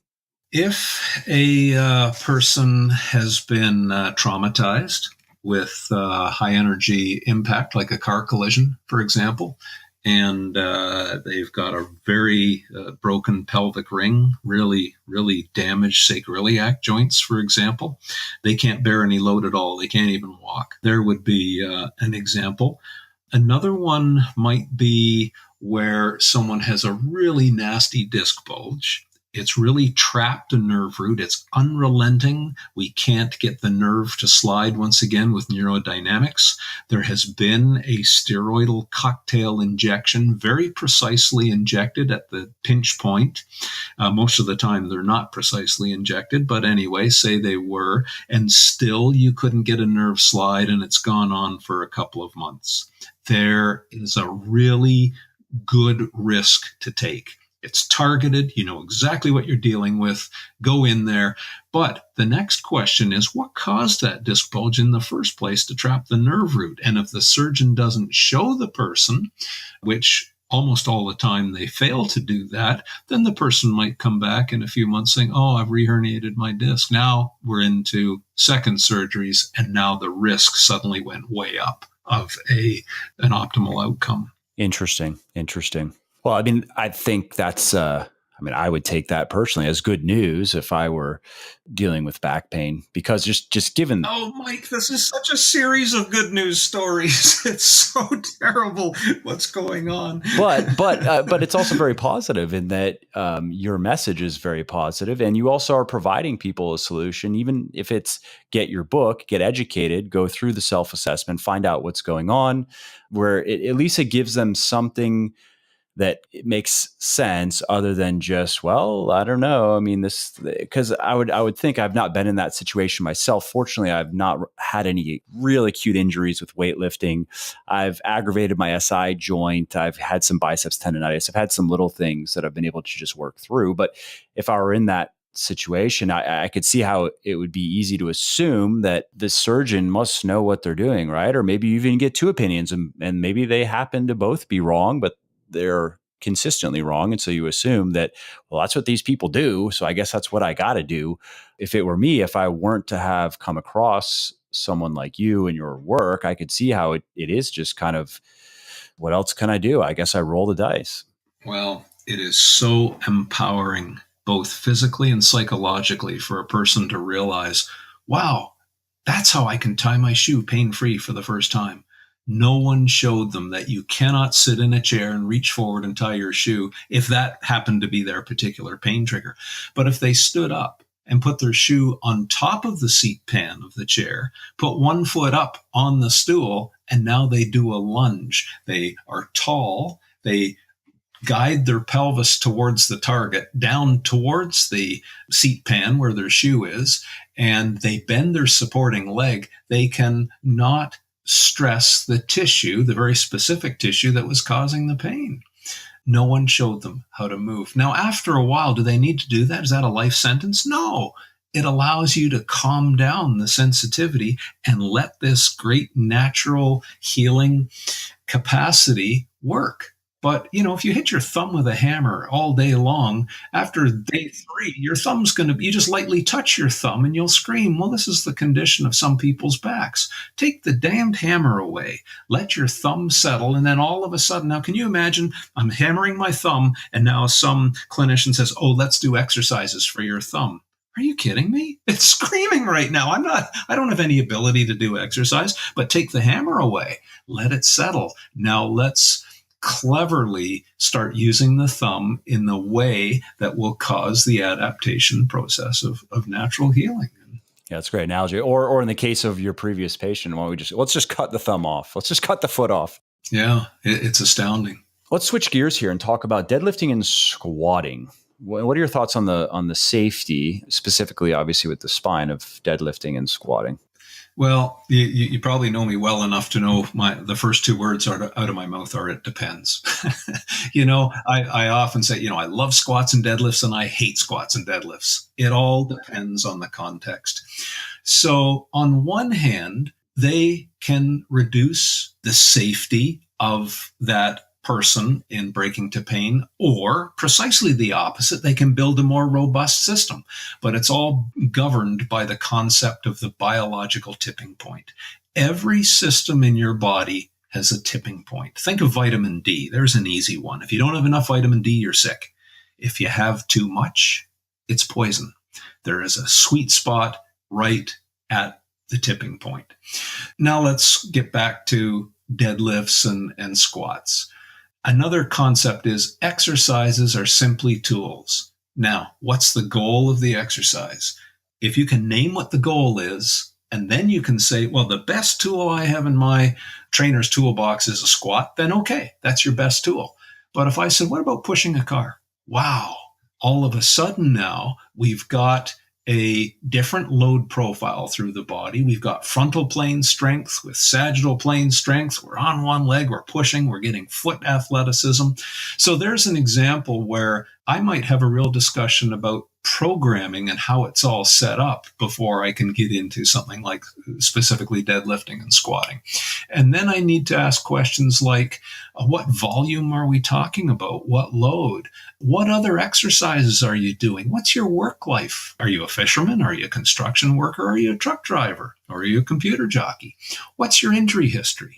If a person has been traumatized with high energy impact, like a car collision, for example. And they've got a very broken pelvic ring, really, really damaged sacroiliac joints, for example. They can't bear any load at all. They can't even walk. There would be an example. Another one might be where someone has a really nasty disc bulge. It's really trapped a nerve root. It's unrelenting. We can't get the nerve to slide once again with neurodynamics. There has been a steroidal cocktail injection, very precisely injected at the pinch point. Most of the time, they're not precisely injected, but anyway, say they were, and still you couldn't get a nerve slide, and it's gone on for a couple of months. There is a really good risk to take. It's targeted. You know exactly what you're dealing with. Go in there. But the next question is, what caused that disc bulge in the first place to trap the nerve root? And if the surgeon doesn't show the person, which almost all the time they fail to do that, then the person might come back in a few months saying, oh, I've reherniated my disc. Now we're into second surgeries, and now the risk suddenly went way up of an optimal outcome. Interesting. Well, I mean, I think that's, I would take that personally as good news if I were dealing with back pain, because just given. Oh, Mike, this is such a series of good news stories. It's so terrible what's going on. But it's also very positive in that your message is very positive, and you also are providing people a solution, even if it's get your book, get educated, go through the self-assessment, find out what's going on, where at least it gives them something that it makes sense other than just, well, I don't know. I mean, this, because I would think, I've not been in that situation myself. Fortunately, I've not had any real acute injuries with weightlifting. I've aggravated my SI joint. I've had some biceps tendonitis. I've had some little things that I've been able to just work through. But if I were in that situation, I could see how it would be easy to assume that the surgeon must know what they're doing, right? Or maybe you even get two opinions, and maybe they happen to both be wrong, but they're consistently wrong. And so you assume that, well, that's what these people do, so I guess that's what I got to do. If it were me, if I weren't to have come across someone like you in your work, I could see how it is just kind of, what else can I do? I guess I roll the dice. Well, it is so empowering, both physically and psychologically, for a person to realize, wow, that's how I can tie my shoe pain-free for the first time. No one showed them that you cannot sit in a chair and reach forward and tie your shoe if that happened to be their particular pain trigger. But if they stood up and put their shoe on top of the seat pan of the chair, put one foot up on the stool, and now they do a lunge. They are tall. They guide their pelvis towards the target, down towards the seat pan where their shoe is, and they bend their supporting leg. They can not stress the tissue, the very specific tissue that was causing the pain. No one showed them how to move. Now, after a while, do they need to do that? Is that a life sentence? No. It allows you to calm down the sensitivity and let this great natural healing capacity work. But, if you hit your thumb with a hammer all day long, after day 3, your thumb's you just lightly touch your thumb and you'll scream. Well, this is the condition of some people's backs. Take the damned hammer away, let your thumb settle, and then all of a sudden, now can you imagine, I'm hammering my thumb, and now some clinician says, oh, let's do exercises for your thumb. Are you kidding me? It's screaming right now. I don't have any ability to do exercise, but take the hammer away, let it settle. Now let's cleverly start using the thumb in the way that will cause the adaptation process of natural healing. Yeah, that's a great analogy. Or in the case of your previous patient, let's just cut the thumb off. Let's just cut the foot off. Yeah, it's astounding. Let's switch gears here and talk about deadlifting and squatting. What are your thoughts on the safety, specifically, obviously, with the spine of deadlifting and squatting? Well, you probably know me well enough to know the first two words out of my mouth are, it depends. I often say, I love squats and deadlifts, and I hate squats and deadlifts. It all depends on the context. So on one hand, they can reduce the safety of that person in breaking to pain, or precisely the opposite, they can build a more robust system. But it's all governed by the concept of the biological tipping point. Every system in your body has a tipping point. Think of vitamin D. There's an easy one. If you don't have enough vitamin D, you're sick. If you have too much, it's poison. There is a sweet spot right at the tipping point. Now let's get back to deadlifts and squats. Another concept is exercises are simply tools. Now, what's the goal of the exercise? If you can name what the goal is, and then you can say, well, the best tool I have in my trainer's toolbox is a squat, then okay, that's your best tool. But if I said, what about pushing a car? Wow, all of a sudden now we've got a different load profile through the body. We've got frontal plane strength with sagittal plane strength. We're on one leg, we're pushing, we're getting foot athleticism. So there's an example where I might have a real discussion about programming and how it's all set up before I can get into something like specifically deadlifting and squatting. And then I need to ask questions like, what volume are we talking about? What load? What other exercises are you doing? What's your work life? Are you a fisherman? Are you a construction worker? Are you a truck driver? Or are you a computer jockey? What's your injury history?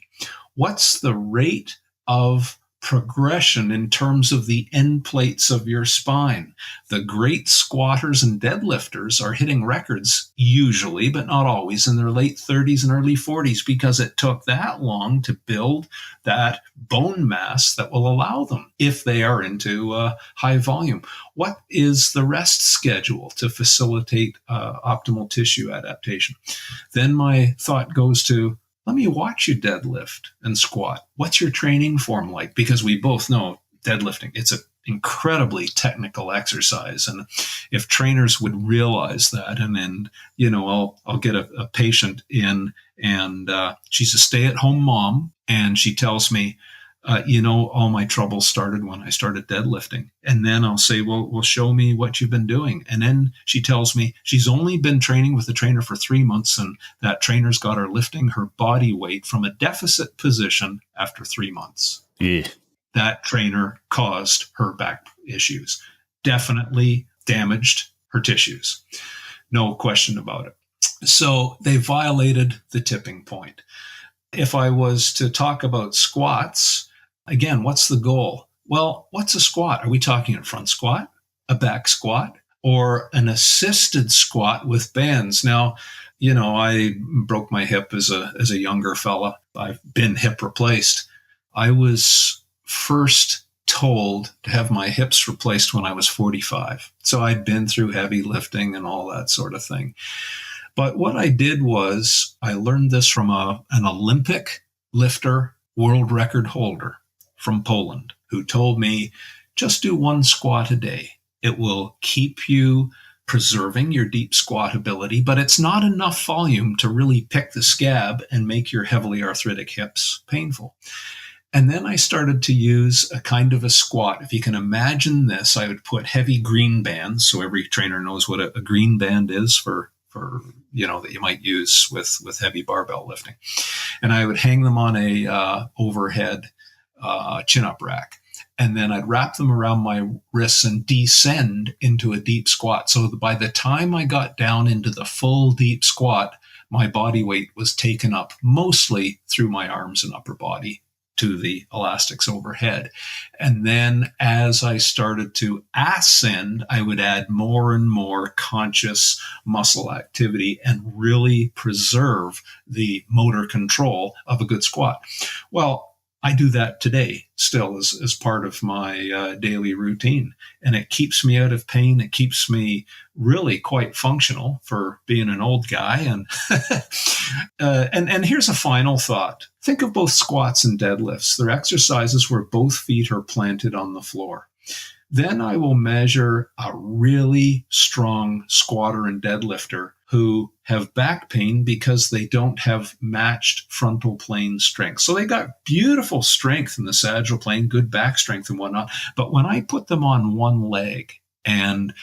What's the rate of progression in terms of the end plates of your spine? The great squatters and deadlifters are hitting records usually, but not always, in their late 30s and early 40s because it took that long to build that bone mass that will allow them if they are into high volume. What is the rest schedule to facilitate optimal tissue adaptation? Then my thought goes to, let me watch you deadlift and squat. What's your training form like? Because we both know deadlifting, it's an incredibly technical exercise. And if trainers would realize that, and then, I'll get a patient in and she's a stay-at-home mom and she tells me, all my trouble started when I started deadlifting. And then I'll say, well, show me what you've been doing. And then she tells me she's only been training with a trainer for 3 months, and that trainer's got her lifting her body weight from a deficit position after 3 months. Yeah. That trainer caused her back issues, definitely damaged her tissues. No question about it. So they violated the tipping point. If I was to talk about squats, again, what's the goal? Well, what's a squat? Are we talking a front squat, a back squat, or an assisted squat with bands? Now, I broke my hip as a younger fella. I've been hip replaced. I was first told to have my hips replaced when I was 45. So I'd been through heavy lifting and all that sort of thing. But what I did was I learned this from an Olympic lifter, world record holder from Poland, who told me, just do one squat a day. It will keep you preserving your deep squat ability, but it's not enough volume to really pick the scab and make your heavily arthritic hips painful. And then I started to use a kind of a squat. If you can imagine this, I would put heavy green bands. So every trainer knows what a green band is for that you might use with heavy barbell lifting. And I would hang them on a overhead chin-up rack. And then I'd wrap them around my wrists and descend into a deep squat. So by the time I got down into the full deep squat, my body weight was taken up mostly through my arms and upper body to the elastics overhead. And then as I started to ascend, I would add more and more conscious muscle activity and really preserve the motor control of a good squat. Well, I do that today still as part of my daily routine. And it keeps me out of pain. It keeps me really quite functional for being an old guy. And and here's a final thought. Think of both squats and deadlifts. They're exercises where both feet are planted on the floor. Then I will measure a really strong squatter and deadlifter who have back pain because they don't have matched frontal plane strength. So they got beautiful strength in the sagittal plane, good back strength and whatnot. But when I put them on one leg and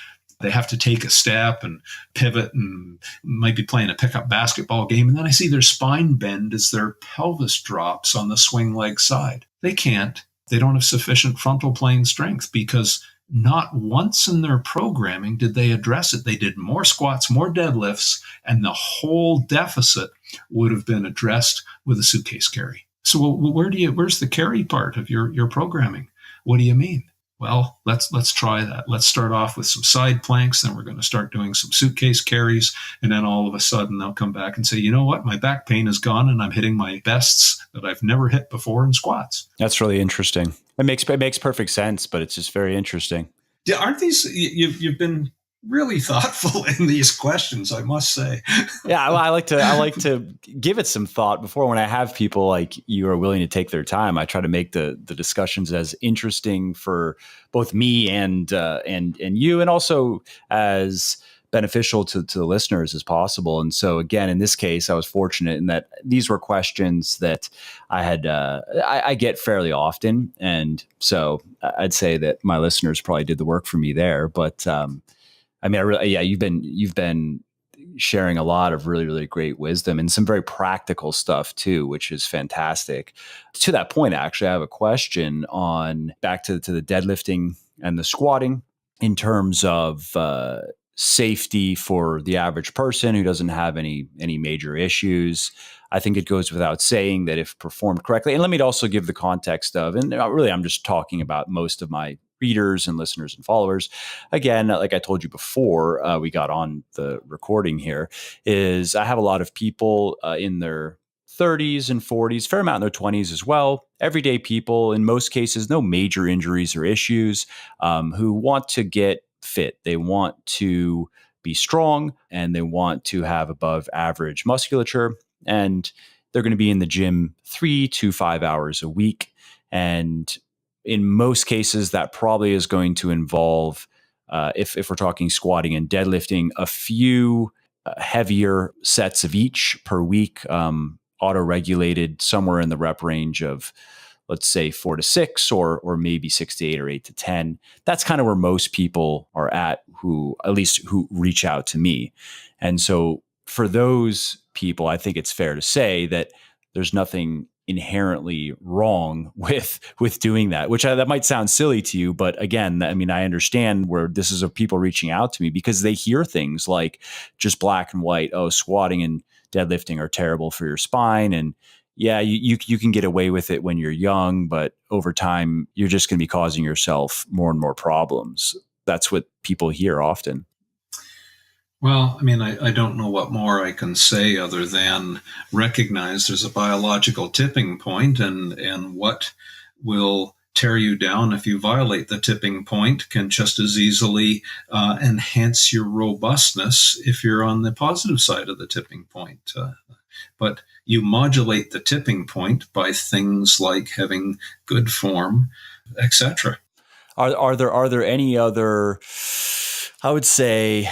they have to take a step and pivot and might be playing a pickup basketball game, and then I see their spine bend as their pelvis drops on the swing leg side. They can't. They don't have sufficient frontal plane strength because not once in their programming did they address it. They did more squats, more deadlifts, and the whole deficit would have been addressed with a suitcase carry. So where's the carry part of your programming? What do you mean? Well, let's try that. Let's start off with some side planks, then we're going to start doing some suitcase carries, and then all of a sudden they'll come back and say, you know what, my back pain is gone and I'm hitting my bests that I've never hit before in squats. That's really interesting. It makes perfect sense, but it's just very interesting. Yeah, aren't these, you've been really thoughtful in these questions, I must say. Yeah, I like to give it some thought before. When I have people like you are willing to take their time, I try to make the discussions as interesting for both me and you, and also as beneficial to the listeners as possible. And so again, in this case, I was fortunate in that these were questions that I had I get fairly often, and so I'd say that my listeners probably did the work for me there. But I mean, you've been sharing a lot of really, really great wisdom and some very practical stuff too, which is fantastic. To that point, actually, I have a question on back to the deadlifting and the squatting in terms of safety for the average person who doesn't have any major issues. I think it goes without saying that if performed correctly, and let me also give the context of, and really I'm just talking about most of my readers and listeners and followers. Again, like I told you before we got on the recording here, is I have a lot of people in their 30s and 40s, fair amount in their 20s as well, everyday people, in most cases, no major injuries or issues, who want to get fit. They want to be strong and they want to have above average musculature, and they're going to be in the gym 3 to 5 hours a week. And in most cases, that probably is going to involve, if we're talking squatting and deadlifting, a few heavier sets of each per week, auto-regulated somewhere in the rep range of, let's say, 4 to 6, or maybe 6 to 8 or 8 to 10. That's kind of where most people are at, who reach out to me. And so for those people, I think it's fair to say that there's nothing inherently wrong with doing that, which that might sound silly to you, but again, I mean, I understand where this is of people reaching out to me because they hear things like just black and white, oh, squatting and deadlifting are terrible for your spine, and yeah, you can get away with it when you're young, but over time, you're just going to be causing yourself more and more problems. That's what people hear often. Well, I mean, I don't know what more I can say other than recognize there's a biological tipping point, and what will tear you down if you violate the tipping point can just as easily enhance your robustness if you're on the positive side of the tipping point. But you modulate the tipping point by things like having good form, etc. Are there any other, I would say,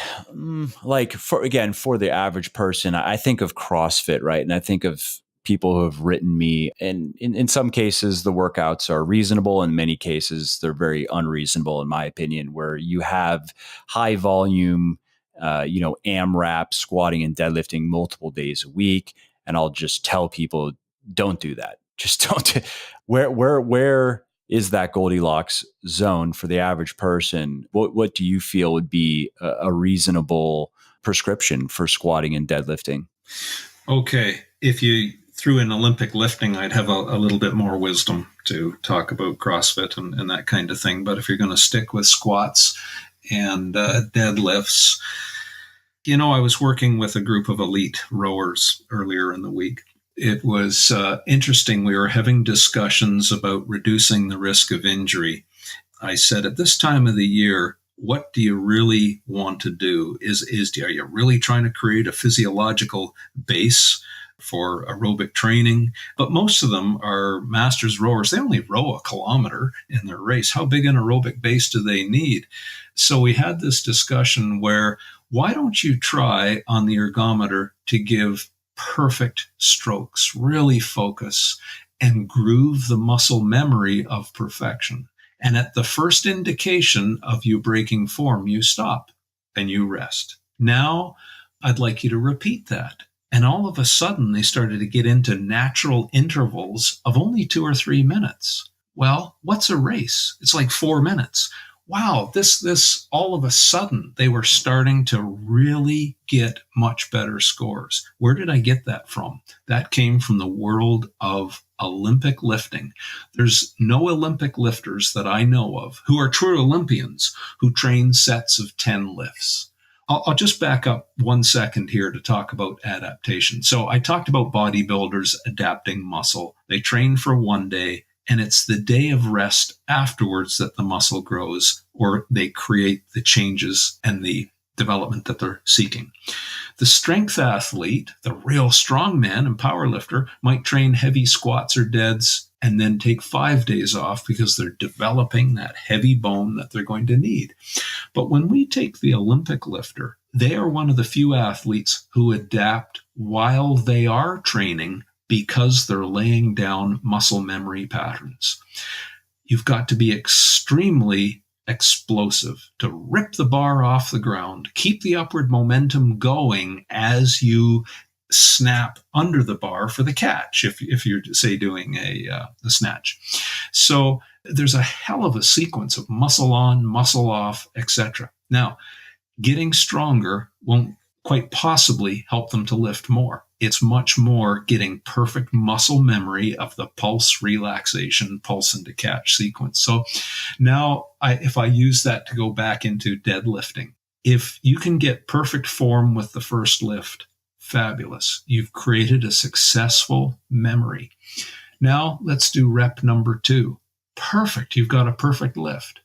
like for the average person, I think of CrossFit, right? And I think of people who have written me, and in some cases, the workouts are reasonable. In many cases, they're very unreasonable, in my opinion, where you have high volume, AMRAP, squatting and deadlifting multiple days a week. And I'll just tell people, don't do that. Just don't. Where is that Goldilocks zone for the average person? What do you feel would be a reasonable prescription for squatting and deadlifting? Okay. If you threw in Olympic lifting, I'd have a little bit more wisdom to talk about CrossFit and that kind of thing. But if you're going to stick with squats and deadlifts, I was working with a group of elite rowers earlier in the week. It was interesting. We were having discussions about reducing the risk of injury. I said, at this time of the year, what do you really want to do? Are you really trying to create a physiological base for aerobic training? But most of them are masters rowers. They only row a kilometer in their race. How big an aerobic base do they need? So we had this discussion where, why don't you try on the ergometer to give perfect strokes, really focus and groove the muscle memory of perfection. And at the first indication of you breaking form, you stop and you rest. Now, I'd like you to repeat that. And all of a sudden, they started to get into natural intervals of only 2 or 3 minutes. Well, what's a race? It's like 4 minutes. wow, this all of a sudden they were starting to really get much better scores. Where did I get that from? That came from the world of Olympic lifting. There's no Olympic lifters that I know of who are true Olympians who train sets of 10 lifts. I'll just back up 1 second here to talk about adaptation. So I talked about bodybuilders adapting muscle. They train for 1 day, and it's the day of rest afterwards that the muscle grows, or they create the changes and the development that they're seeking. The strength athlete, the real strongman and powerlifter, might train heavy squats or deads and then take 5 days off because they're developing that heavy bone that they're going to need. But when we take the Olympic lifter, they are one of the few athletes who adapt while they are training because they're laying down muscle memory patterns. You've got to be extremely explosive to rip the bar off the ground, keep the upward momentum going as you snap under the bar for the catch, if you're, say, doing a snatch. So there's a hell of a sequence of muscle on, muscle off, etc. Now, getting stronger won't quite possibly help them to lift more. It's much more getting perfect muscle memory of the pulse relaxation, pulse into catch sequence. So now if I use that to go back into deadlifting, if you can get perfect form with the first lift, fabulous. You've created a successful memory. Now let's do rep number 2. Perfect. You've got a perfect lift.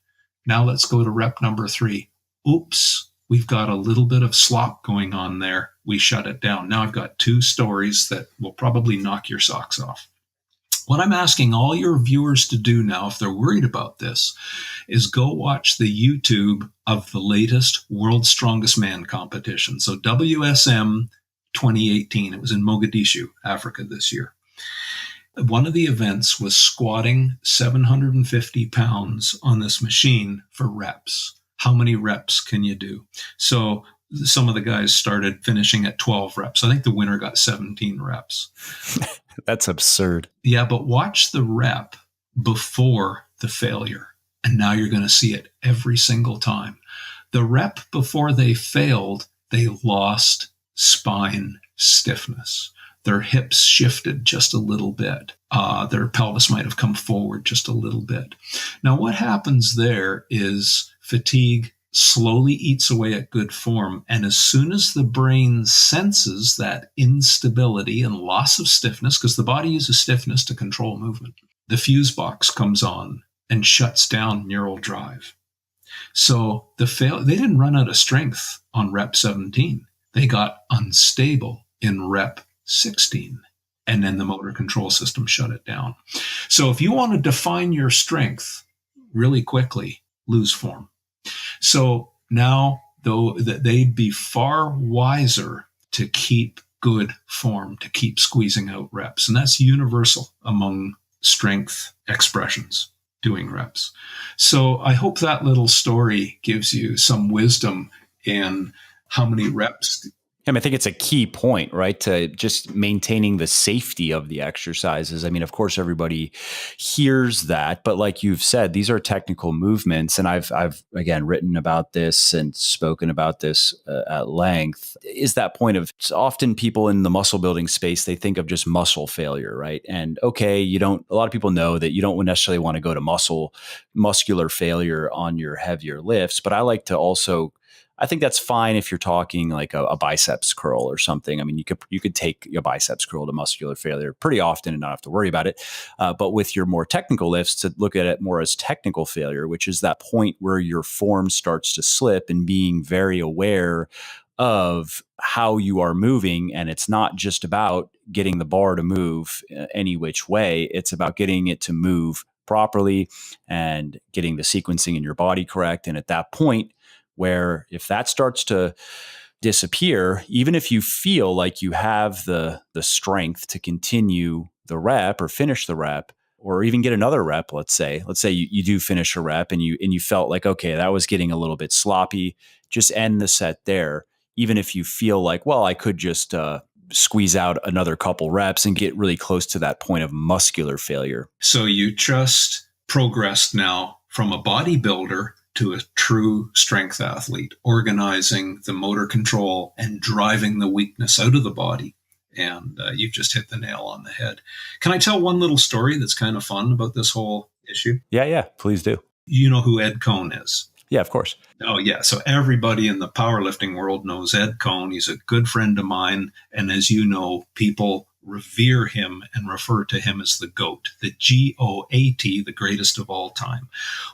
Now let's go to rep number 3. Oops. We've got a little bit of slop going on there. We shut it down. Now I've got 2 stories that will probably knock your socks off. What I'm asking all your viewers to do now, if they're worried about this, is go watch the YouTube of the latest World's Strongest Man competition. So WSM 2018. It was in Mogadishu, Africa this year. One of the events was squatting 750 pounds on this machine for reps. How many reps can you do? So some of the guys started finishing at 12 reps. I think the winner got 17 reps. That's absurd. Yeah, but watch the rep before the failure. And now you're going to see it every single time. The rep before they failed, they lost spine stiffness. Their hips shifted just a little bit. Their pelvis might have come forward just a little bit. Now, what happens there is fatigue slowly eats away at good form. And as soon as the brain senses that instability and loss of stiffness, because the body uses stiffness to control movement, the fuse box comes on and shuts down neural drive. So they didn't run out of strength on rep 17. They got unstable in rep 16. And then the motor control system shut it down. So if you want to define your strength really quickly, lose form. So now, though, that they'd be far wiser to keep good form, to keep squeezing out reps. And that's universal among strength expressions, doing reps. So I hope that little story gives you some wisdom in how many reps. I think it's a key point, right? To just maintaining the safety of the exercises. I mean, of course, everybody hears that, but like you've said, these are technical movements. And I've again, written about this and spoken about this at length, is that point of often people in the muscle building space, they think of just muscle failure, right? And okay, a lot of people know that you don't necessarily want to go to muscular failure on your heavier lifts, but I like to also, I think that's fine if you're talking like a biceps curl or something. I mean, you could take a biceps curl to muscular failure pretty often and not have to worry about it. But with your more technical lifts, to look at it more as technical failure, which is that point where your form starts to slip, and being very aware of how you are moving. And it's not just about getting the bar to move any which way. It's about getting it to move properly and getting the sequencing in your body correct. And at that point, where if that starts to disappear, even if you feel like you have the strength to continue the rep or finish the rep, or even get another rep, let's say you do finish a rep and you felt like, okay, that was getting a little bit sloppy, just end the set there. Even if you feel like, well, I could just squeeze out another couple reps and get really close to that point of muscular failure. So you just progressed now from a bodybuilder to a true strength athlete, organizing the motor control and driving the weakness out of the body. And you've just hit the nail on the head. Can I tell one little story that's kind of fun about this whole issue? Yeah, please do. You know who Ed Cohn is? Yeah, of course. Oh, yeah. So everybody in the powerlifting world knows Ed Cohn. He's a good friend of mine. And as you know, people revere him and refer to him as the GOAT, the GOAT, the greatest of all time.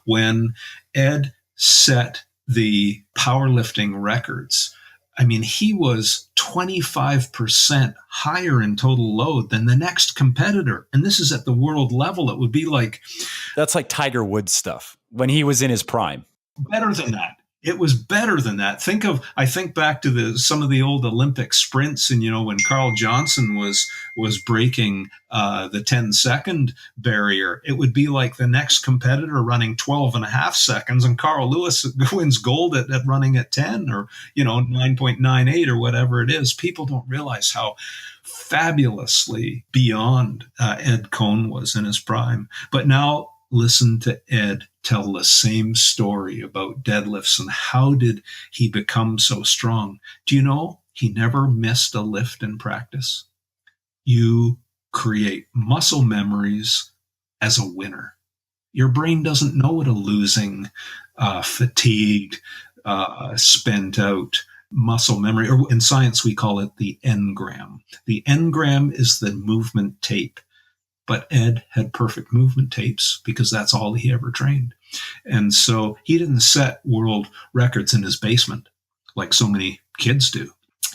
When Ed set the powerlifting records, I mean, he was 25% higher in total load than the next competitor. And this is at the world level. It would be like... That's like Tiger Woods stuff when he was in his prime. Better than that. It was better than that. I think back to some of the old Olympic sprints, and when Carl Johnson was breaking the 10-second barrier, it would be like the next competitor running 12 and a half seconds, and Carl Lewis wins gold at running at 10 or 9.98 or whatever it is. People don't realize how fabulously beyond Ed Cohn was in his prime. But now listen to Ed tell the same story about deadlifts and how did he become so strong. Do you know he never missed a lift in practice? You create muscle memories as a winner. Your brain doesn't know what a losing, fatigued, spent out muscle memory, or in science we call it the engram. The engram is the movement tape. But Ed had perfect movement tapes because that's all he ever trained. And so he didn't set world records in his basement like so many kids do.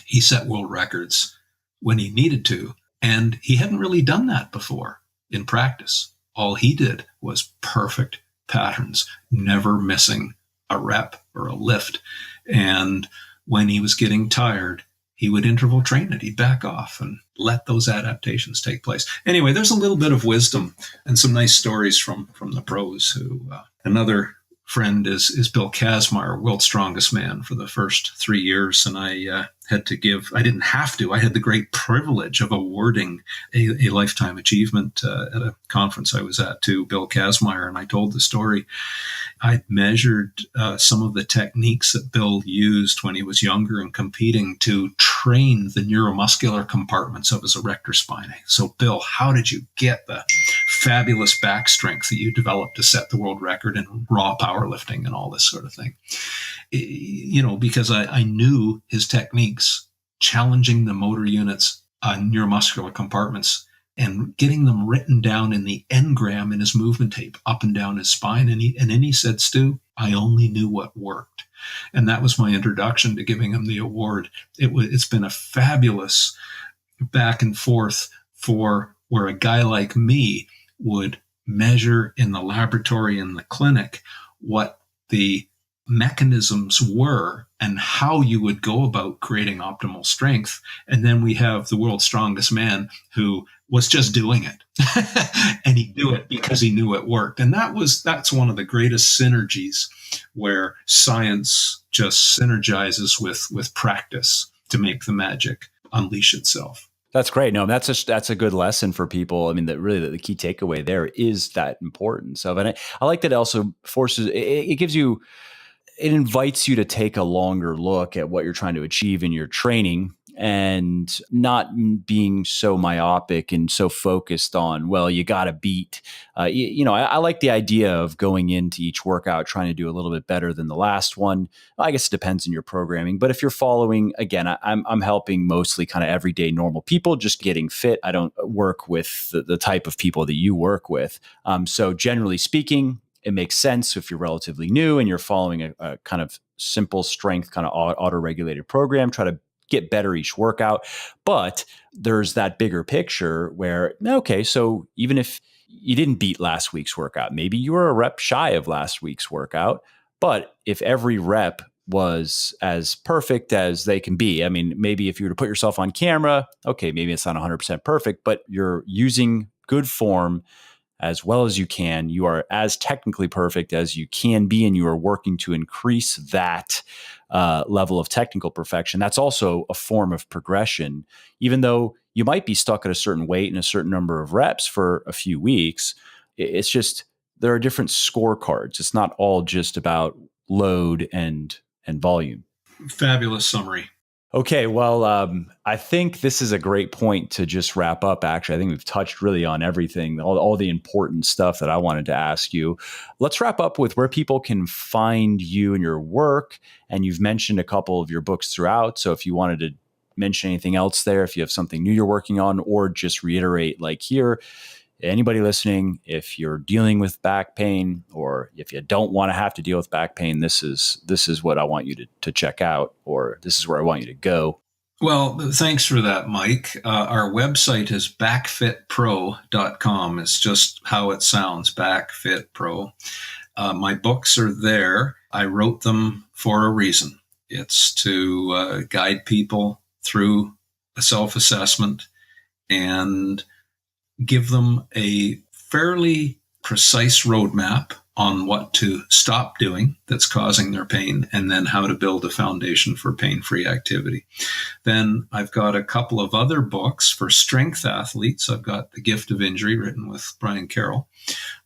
He set world records when he needed to. And he hadn't really done that before in practice. All he did was perfect patterns, never missing a rep or a lift. And when he was getting tired, he would interval train it. He'd back off and let those adaptations take place. Anyway, there's a little bit of wisdom and some nice stories from the pros. Who another friend is Bill Kazmaier, world's strongest man for the first 3 years. And I had the great privilege of awarding a lifetime achievement at a conference I was at to Bill Kazmaier. And I told the story. I'd measured some of the techniques that Bill used when he was younger and competing to train the neuromuscular compartments of his erector spinae. So, Bill, how did you get the fabulous back strength that you developed to set the world record in raw powerlifting and all this sort of thing? Because I knew his techniques, challenging the motor units on neuromuscular compartments and getting them written down in the engram in his movement tape up and down his spine. And then he said, Stu, I only knew what worked. And that was my introduction to giving him the award. It's been a fabulous back and forth for where a guy like me would measure in the laboratory in the clinic what the mechanisms were and how you would go about creating optimal strength. And then we have the world's strongest man who was just doing it. And he'd do it because he knew it worked. And that's one of the greatest synergies, where science just synergizes with practice to make the magic unleash itself. That's great. No, that's a good lesson for people. I mean, the key takeaway there is that importance of it. I like that it also forces, it invites you to take a longer look at what you're trying to achieve in your training, and not being so myopic and so focused on, well, you got to beat. I like the idea of going into each workout trying to do a little bit better than the last one. I guess it depends on your programming, but if you're following, again, I'm helping mostly kind of everyday normal people just getting fit. I don't work with the type of people that you work with. So generally speaking, it makes sense if you're relatively new and you're following a kind of simple strength, kind of auto-regulated program, try to get better each workout. But there's that bigger picture where, okay, so even if you didn't beat last week's workout, maybe you were a rep shy of last week's workout, but if every rep was as perfect as they can be, I mean, maybe if you were to put yourself on camera, okay, maybe it's not 100% perfect, but you're using good form as well as you can. You are as technically perfect as you can be, and you are working to increase that level of technical perfection. That's also a form of progression. Even though you might be stuck at a certain weight and a certain number of reps for a few weeks, it's just there are different scorecards. It's not all just about load and volume. Fabulous summary. Okay, well, I think this is a great point to just wrap up, actually. I think we've touched really on everything, all the important stuff that I wanted to ask you. Let's wrap up with where people can find you and your work. And you've mentioned a couple of your books throughout. So if you wanted to mention anything else there, if you have something new you're working on, or just reiterate, like here, anybody listening, if you're dealing with back pain, or if you don't want to have to deal with back pain, this is what I want you to check out, or this is where I want you to go. Well, thanks for that, Mike. Our website is backfitpro.com. It's just how it sounds, Backfitpro. My books are there. I wrote them for a reason. It's to guide people through a self-assessment and give them a fairly precise roadmap on what to stop doing that's causing their pain, and then how to build a foundation for pain-free activity. Then I've got a couple of other books for strength athletes. I've got The Gift of Injury, written with Brian Carroll,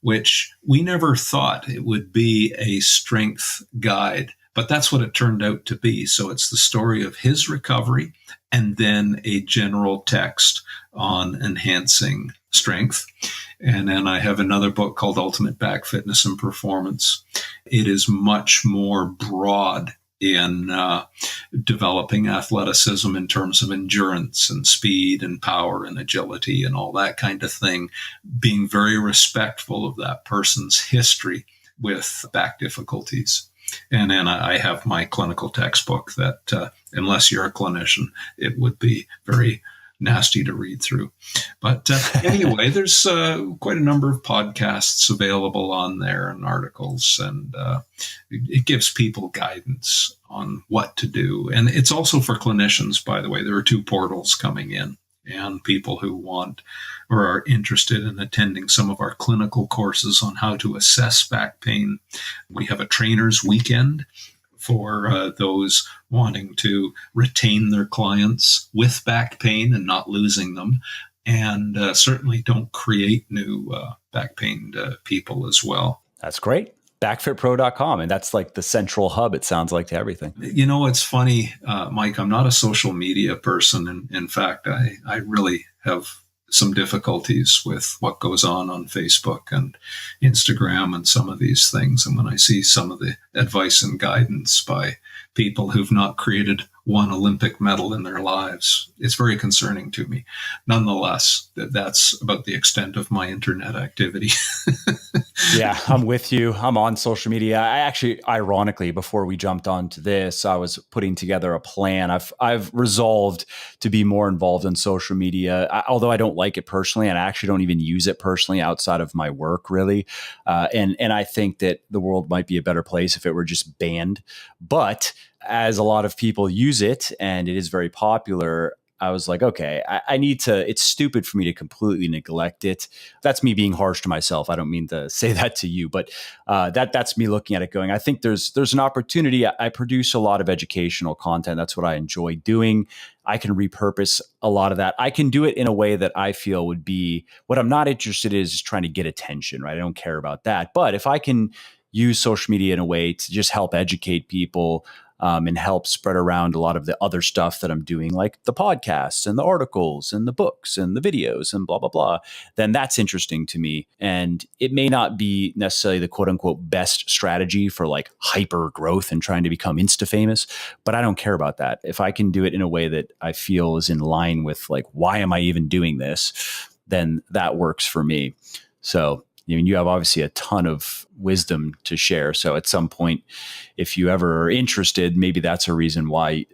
which we never thought it would be a strength guide, but that's what it turned out to be. So it's the story of his recovery and then a general text on enhancing strength. And then I have another book called Ultimate Back Fitness and Performance. It is much more broad in developing athleticism in terms of endurance and speed and power and agility and all that kind of thing, being very respectful of that person's history with back difficulties. And then I have my clinical textbook that, unless you're a clinician, it would be very nasty to read through. But anyway, there's quite a number of podcasts available on there and articles, and it gives people guidance on what to do. And it's also for clinicians, by the way. There are 2 portals coming in, and people who want or are interested in attending some of our clinical courses on how to assess back pain. We have a trainer's weekend for those wanting to retain their clients with back pain and not losing them, and certainly don't create new back pain people as well. That's great. Backfitpro.com. And that's like the central hub, it sounds like, to everything. You know, it's funny, Mike, I'm not a social media person. And in fact, I really have some difficulties with what goes on Facebook and Instagram and some of these things. And when I see some of the advice and guidance by people who've not created one Olympic medal in their lives, it's very concerning to me. Nonetheless, that's about the extent of my internet activity. Yeah, I'm with you. I'm on social media. I actually, ironically, before we jumped onto this, I was putting together a plan. I've resolved to be more involved in social media, although I don't like it personally, and I actually don't even use it personally outside of my work, really. And I think that the world might be a better place if it were just banned. But as a lot of people use it, and it is very popular, I was like, okay, I need to, it's stupid for me to completely neglect it. That's me being harsh to myself. I don't mean to say that to you, but that's me looking at it going, I think there's an opportunity. I produce a lot of educational content. That's what I enjoy doing. I can repurpose a lot of that. I can do it in a way that I feel would be, what I'm not interested in is trying to get attention, right? I don't care about that. But if I can use social media in a way to just help educate people, and help spread around a lot of the other stuff that I'm doing, like the podcasts and the articles and the books and the videos and blah, blah, blah, then that's interesting to me. And it may not be necessarily the quote unquote best strategy for like hyper growth and trying to become Insta famous, but I don't care about that. If I can do it in a way that I feel is in line with like, why am I even doing this? Then that works for me. So I mean, you have obviously a ton of wisdom to share. So at some point, if you ever are interested, maybe that's a reason why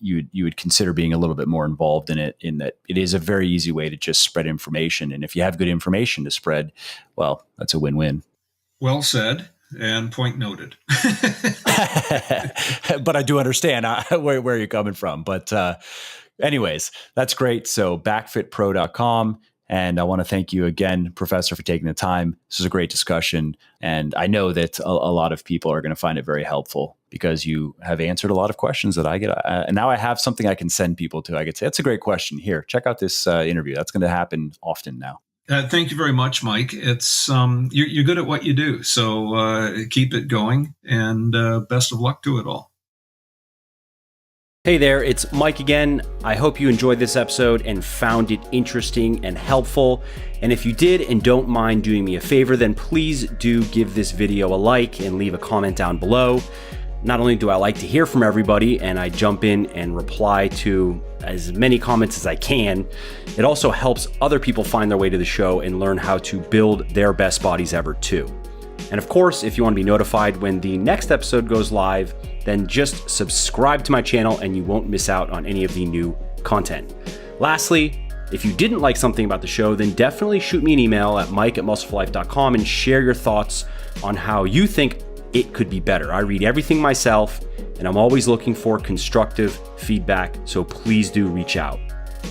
you would consider being a little bit more involved in it, in that it is a very easy way to just spread information. And if you have good information to spread, well, that's a win-win. Well said. And point noted. But I do understand where you're coming from. But anyways, that's great. So backfitpro.com. And I want to thank you again, Professor, for taking the time. This is a great discussion. And I know that a lot of people are going to find it very helpful because you have answered a lot of questions that I get. And now I have something I can send people to. I could say, that's a great question. Here, check out this interview. That's going to happen often now. Thank you very much, Mike. It's you're good at what you do, so keep it going, and best of luck to it all. Hey there, it's Mike again. I hope you enjoyed this episode and found it interesting and helpful. And if you did and don't mind doing me a favor, then please do give this video a like and leave a comment down below. Not only do I like to hear from everybody and I jump in and reply to as many comments as I can, it also helps other people find their way to the show and learn how to build their best bodies ever too. And of course, if you want to be notified when the next episode goes live, then just subscribe to my channel and you won't miss out on any of the new content. Lastly, if you didn't like something about the show, then definitely shoot me an email at mike@muscleforlife.com and share your thoughts on how you think it could be better. I read everything myself and I'm always looking for constructive feedback, so please do reach out.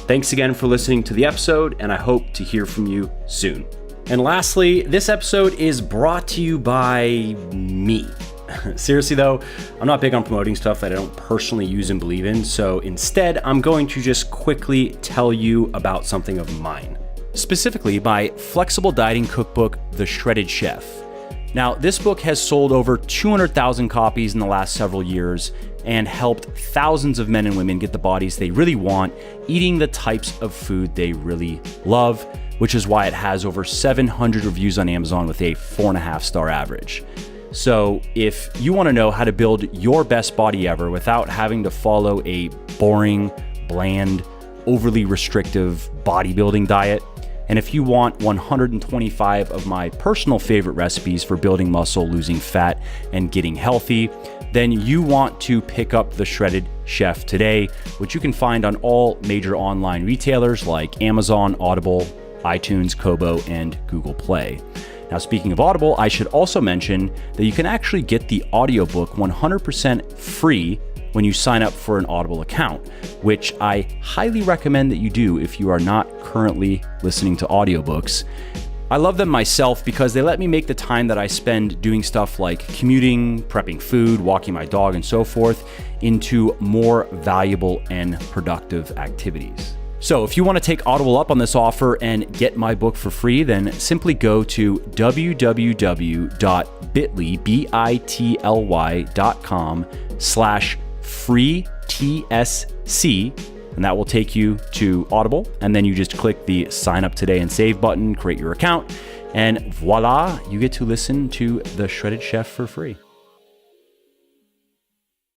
Thanks again for listening to the episode, and I hope to hear from you soon. And lastly, this episode is brought to you by me. Seriously though, I'm not big on promoting stuff that I don't personally use and believe in, so instead I'm going to just quickly tell you about something of mine. Specifically my flexible dieting cookbook, The Shredded Chef. Now, this book has sold over 200,000 copies in the last several years and helped thousands of men and women get the bodies they really want, eating the types of food they really love, which is why it has over 700 reviews on Amazon with a 4.5-star average. So if you want to know how to build your best body ever without having to follow a boring, bland, overly restrictive bodybuilding diet, and if you want 125 of my personal favorite recipes for building muscle, losing fat, and getting healthy, then you want to pick up The Shredded Chef today, which you can find on all major online retailers like Amazon, Audible, iTunes, Kobo, and Google Play. Now, speaking of Audible, I should also mention that you can actually get the audiobook 100% free when you sign up for an Audible account, which I highly recommend that you do if you are not currently listening to audiobooks. I love them myself because they let me make the time that I spend doing stuff like commuting, prepping food, walking my dog, and so forth into more valuable and productive activities. So if you want to take Audible up on this offer and get my book for free, then simply go to www.bit.ly.com/free TSC, and that will take you to Audible. And then you just click the sign up today and save button, create your account, and voila, you get to listen to The Shredded Chef for free.